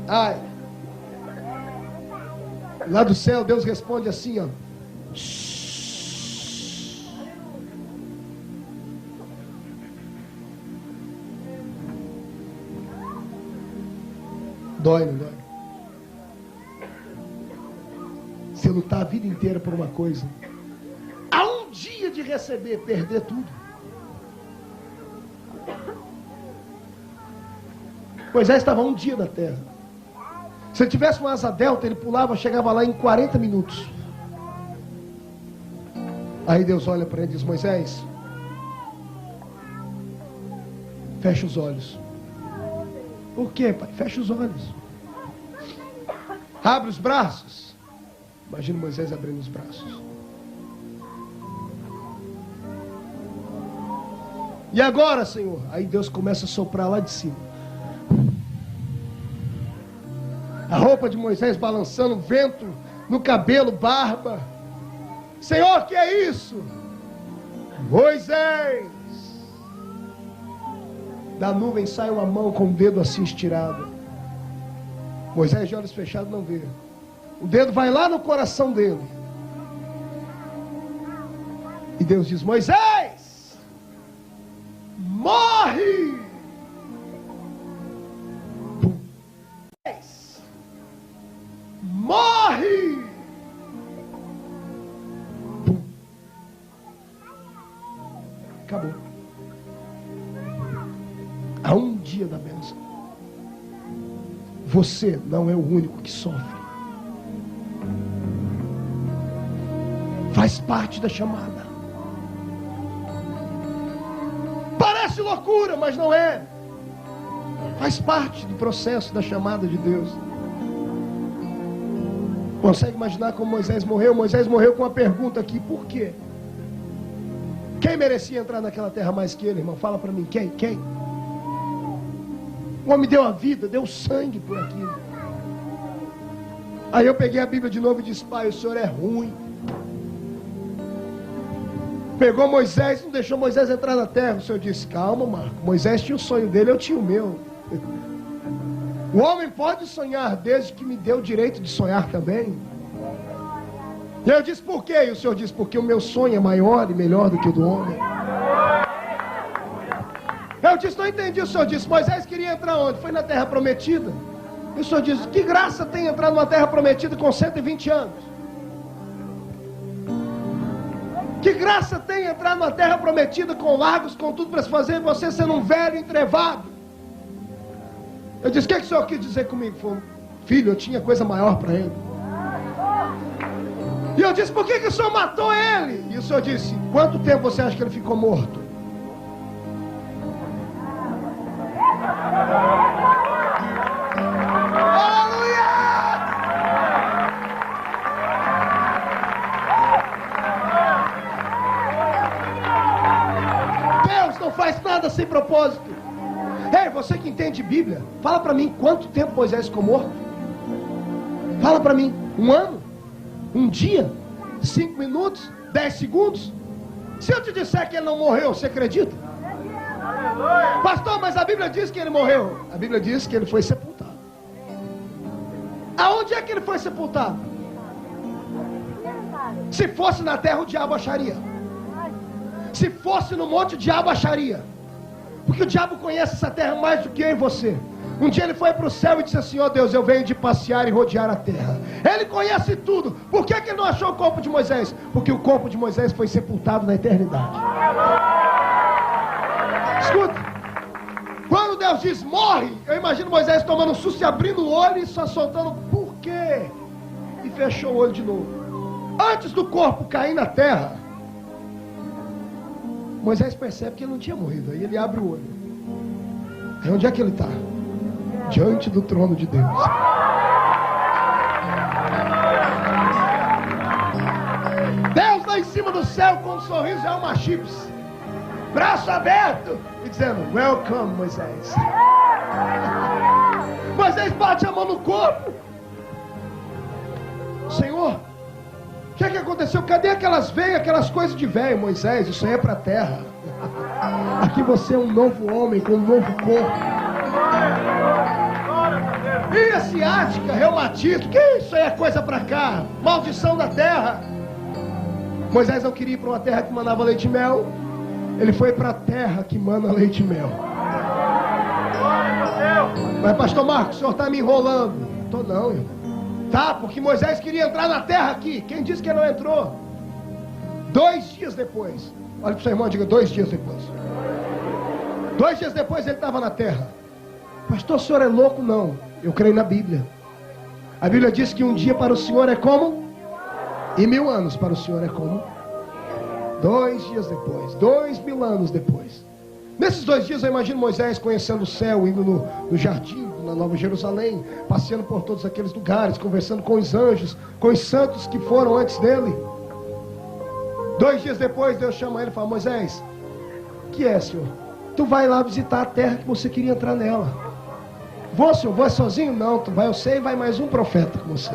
Ai. Lá do céu, Deus responde assim, ó. Dói, não dói? Você lutar a vida inteira por uma coisa, há um dia de receber, perder tudo. Moisés estava um dia na terra. Se ele tivesse uma asa delta, ele pulava, chegava lá em 40 minutos. Aí Deus olha para ele e diz: Moisés, fecha os olhos. Por quê, pai? Fecha os olhos. Abre os braços. Imagina Moisés abrindo os braços. E agora, Senhor? Aí Deus começa a soprar lá de cima. A roupa de Moisés balançando, vento no cabelo, barba. Senhor, que é isso? Moisés! Da nuvem sai uma mão com o dedo assim estirado. Moisés de olhos fechados não vê. O dedo vai lá no coração dele. E Deus diz: Moisés, morre! Moisés, morre! Acabou. Há um dia da bênção. Você não é o único que sofre. Faz parte da chamada. Parece loucura, mas não é. Faz parte do processo da chamada de Deus. Consegue imaginar como Moisés morreu? Moisés morreu com uma pergunta aqui: por quê? Quem merecia entrar naquela terra mais que ele, irmão? Fala para mim, quem? Quem? O homem deu a vida, deu sangue por aquilo. Aí eu peguei a Bíblia de novo e disse: pai, o senhor é ruim. Pegou Moisés, não deixou Moisés entrar na terra. O senhor disse: calma, Marco, Moisés tinha o sonho dele, eu tinha o meu. O homem pode sonhar desde que me deu o direito de sonhar também. E eu disse: por quê? E o senhor disse: porque o meu sonho é maior e melhor do que o do homem. Eu disse: não entendi. O senhor disse: Moisés queria entrar onde? Foi na terra prometida. E o senhor disse: que graça tem entrar numa terra prometida com 120 anos? Que graça tem entrar numa terra prometida com lagos, com tudo para se fazer, e você sendo um velho entrevado? Eu disse: o que o senhor quis dizer comigo? Falei: filho, eu tinha coisa maior para ele. E eu disse: por que o senhor matou ele? E o senhor disse: quanto tempo você acha que ele ficou morto? Faz nada sem propósito. Ei, você que entende Bíblia, fala para mim, quanto tempo Moisés ficou morto? Fala para mim, 1 ano? 1 dia? 5 minutos? 10 segundos? Se eu te disser que ele não morreu, você acredita? Pastor, mas a Bíblia diz que ele morreu. A Bíblia diz que ele foi sepultado. Aonde é que ele foi sepultado? Se fosse na terra, o diabo acharia. Se fosse no monte, o diabo acharia. Porque o diabo conhece essa terra mais do que eu e você. Um dia ele foi para o céu e disse assim: ó Deus, eu venho de passear e rodear a terra. Ele conhece tudo. Por que ele não achou o corpo de Moisés? Porque o corpo de Moisés foi sepultado na eternidade. Escuta. Quando Deus diz morre, eu imagino Moisés tomando um susto e abrindo o olho e só soltando por quê? E fechou o olho de novo. Antes do corpo cair na terra, Moisés percebe que ele não tinha morrido. Aí ele abre o olho. Aí onde é que ele está? Diante do trono de Deus. em cima do céu com um sorriso de alma chips, braço aberto e dizendo: welcome, Moisés. Moisés bate a mão no corpo. Senhor, o que aconteceu? Cadê aquelas veias, aquelas coisas de velho? Moisés, isso aí é para a terra. Aqui você é um novo homem com um novo corpo. E a ciática, reumatismo, que isso aí é coisa para cá? Maldição da terra. Moisés não queria ir para uma terra que mandava leite e mel. Ele foi para a terra que manda leite e mel. Mas pastor Marcos, o senhor está me enrolando. Estou não, irmão. Tá, porque Moisés queria entrar na terra aqui. Quem disse que não entrou? 2 dias depois. Olha para o seu irmão e diga: 2 dias depois. 2 dias depois ele estava na terra. Pastor, o senhor é louco? Não. Eu creio na Bíblia. A Bíblia diz que um dia para o Senhor é como? E 1000 anos para o Senhor é como? 2 dias depois. 2000 anos depois. Nesses 2 dias eu imagino Moisés conhecendo o céu, indo no jardim, na Nova Jerusalém, passeando por todos aqueles lugares, conversando com os anjos, com os santos que foram antes dele. 2 dias depois Deus chama ele e fala: Moisés, o que é, Senhor? Tu vai lá visitar a terra que você queria entrar nela. Vou, Senhor, vou sozinho? Não, tu vai, eu sei, e vai mais um profeta com você.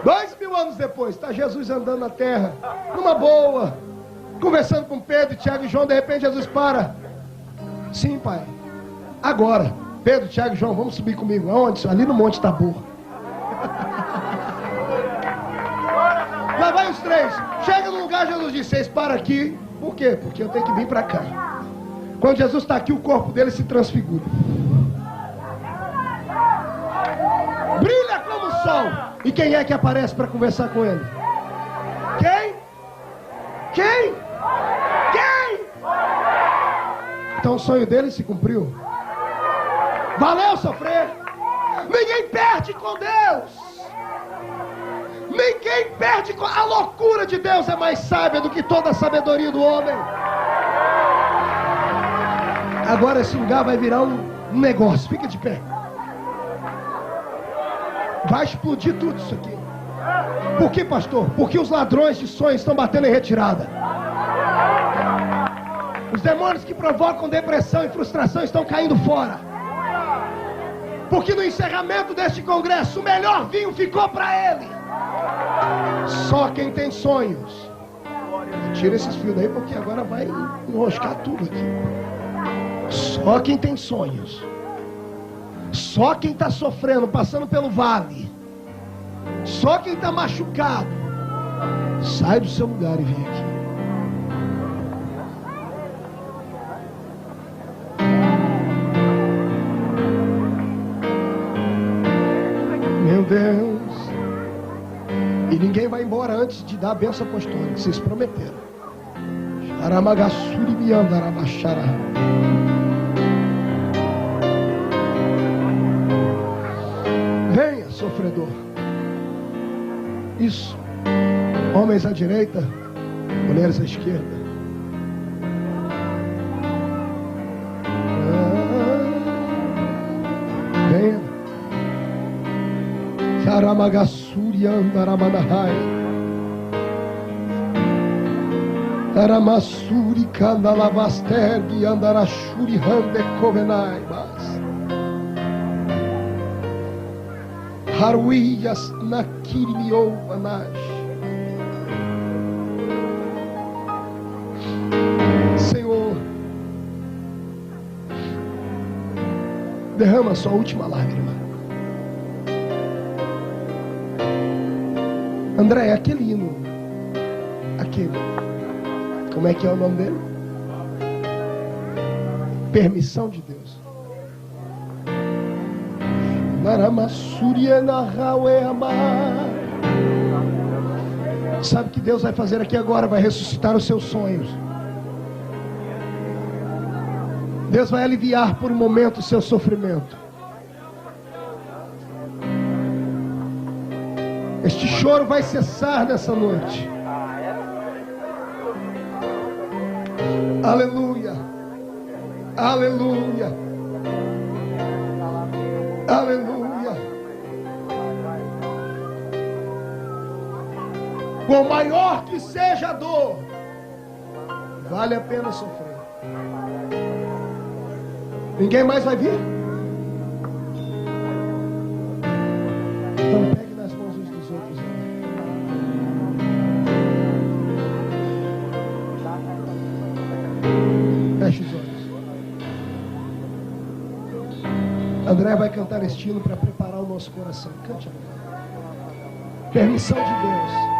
2000 anos depois, está Jesus andando na terra, numa boa, conversando com Pedro, Tiago e João. De repente Jesus para. Sim, pai. Agora, Pedro, Tiago e João, vamos subir comigo. Aonde, Senhor? Ali no Monte Tabor. Lá vai os 3. Chega no lugar, Jesus diz: vocês param aqui. Por quê? Porque eu tenho que vir para cá. Quando Jesus está aqui, o corpo dele se transfigura. Brilha como o sol. E quem é que aparece para conversar com ele? Quem? Quem? Quem? Então o sonho dele se cumpriu. Valeu sofrer. Ninguém perde com Deus. Ninguém perde com... A loucura de Deus é mais sábia do que toda a sabedoria do homem. Agora esse lugar vai virar um negócio. Fica de pé. Vai explodir tudo isso aqui. Por que, pastor? Porque os ladrões de sonhos estão batendo em retirada. Os demônios que provocam depressão e frustração estão caindo fora. Porque no encerramento deste congresso, o melhor vinho ficou para ele. Só quem tem sonhos. Tira esses fios daí, porque agora vai enroscar tudo aqui. Só quem tem sonhos. Só quem está sofrendo, passando pelo vale. Só quem está machucado. Sai do seu lugar e vem aqui. Meu Deus. E ninguém vai embora antes de dar a bênção apostólica. Vocês prometeram. Sharamagassuri miandarabachara. Venha, sofredor. Isso. Homens à direita, mulheres à esquerda. Venha. Sharamagassuri andaramanahai. Taramassuri kandalavastergi andarashuri handekovenai. Haruias nakirimiou anash. Senhor, derrama a sua última lágrima. André, aquele hino, aquele, como é que é o nome dele? Permissão de Deus. Sabe o que Deus vai fazer aqui agora? Vai ressuscitar os seus sonhos. Deus vai aliviar por um momento o seu sofrimento. Este choro vai cessar nessa noite. Aleluia. Aleluia. Aleluia. Por maior que seja a dor, vale a pena sofrer. Ninguém mais vai vir? Então pegue nas mãos uns dos outros. Feche os olhos. André vai cantar este hino para preparar o nosso coração. Cante, André. Permissão de Deus.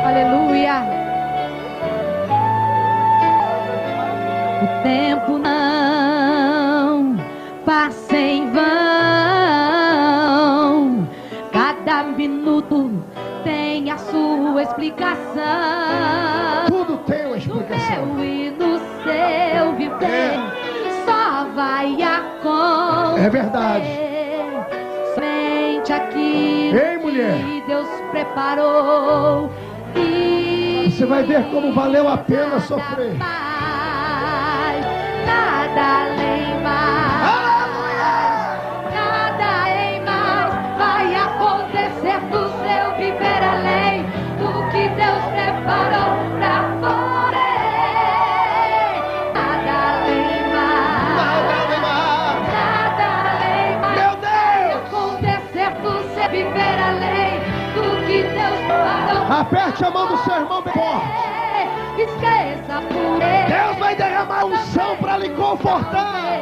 Aleluia. O tempo não passa em vão. Cada minuto tem a sua explicação. Tudo tem uma explicação. No meu e no seu viver só vai acontecer. É verdade. Somente aqui que Deus preparou. Você vai ver como valeu a pena sofrer. Nada além mais. Nada além mais vai acontecer do seu viver além do que Deus preparou pra você. Nada além mais. Nada além mais. Meu Deus! Vai acontecer do seu viver além do que Deus preparou. Aperte a mão do seu irmão bem forte. Esqueça por ele. Deus vai derramar unção para lhe confortar.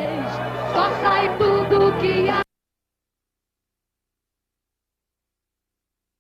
Só sai tudo que há.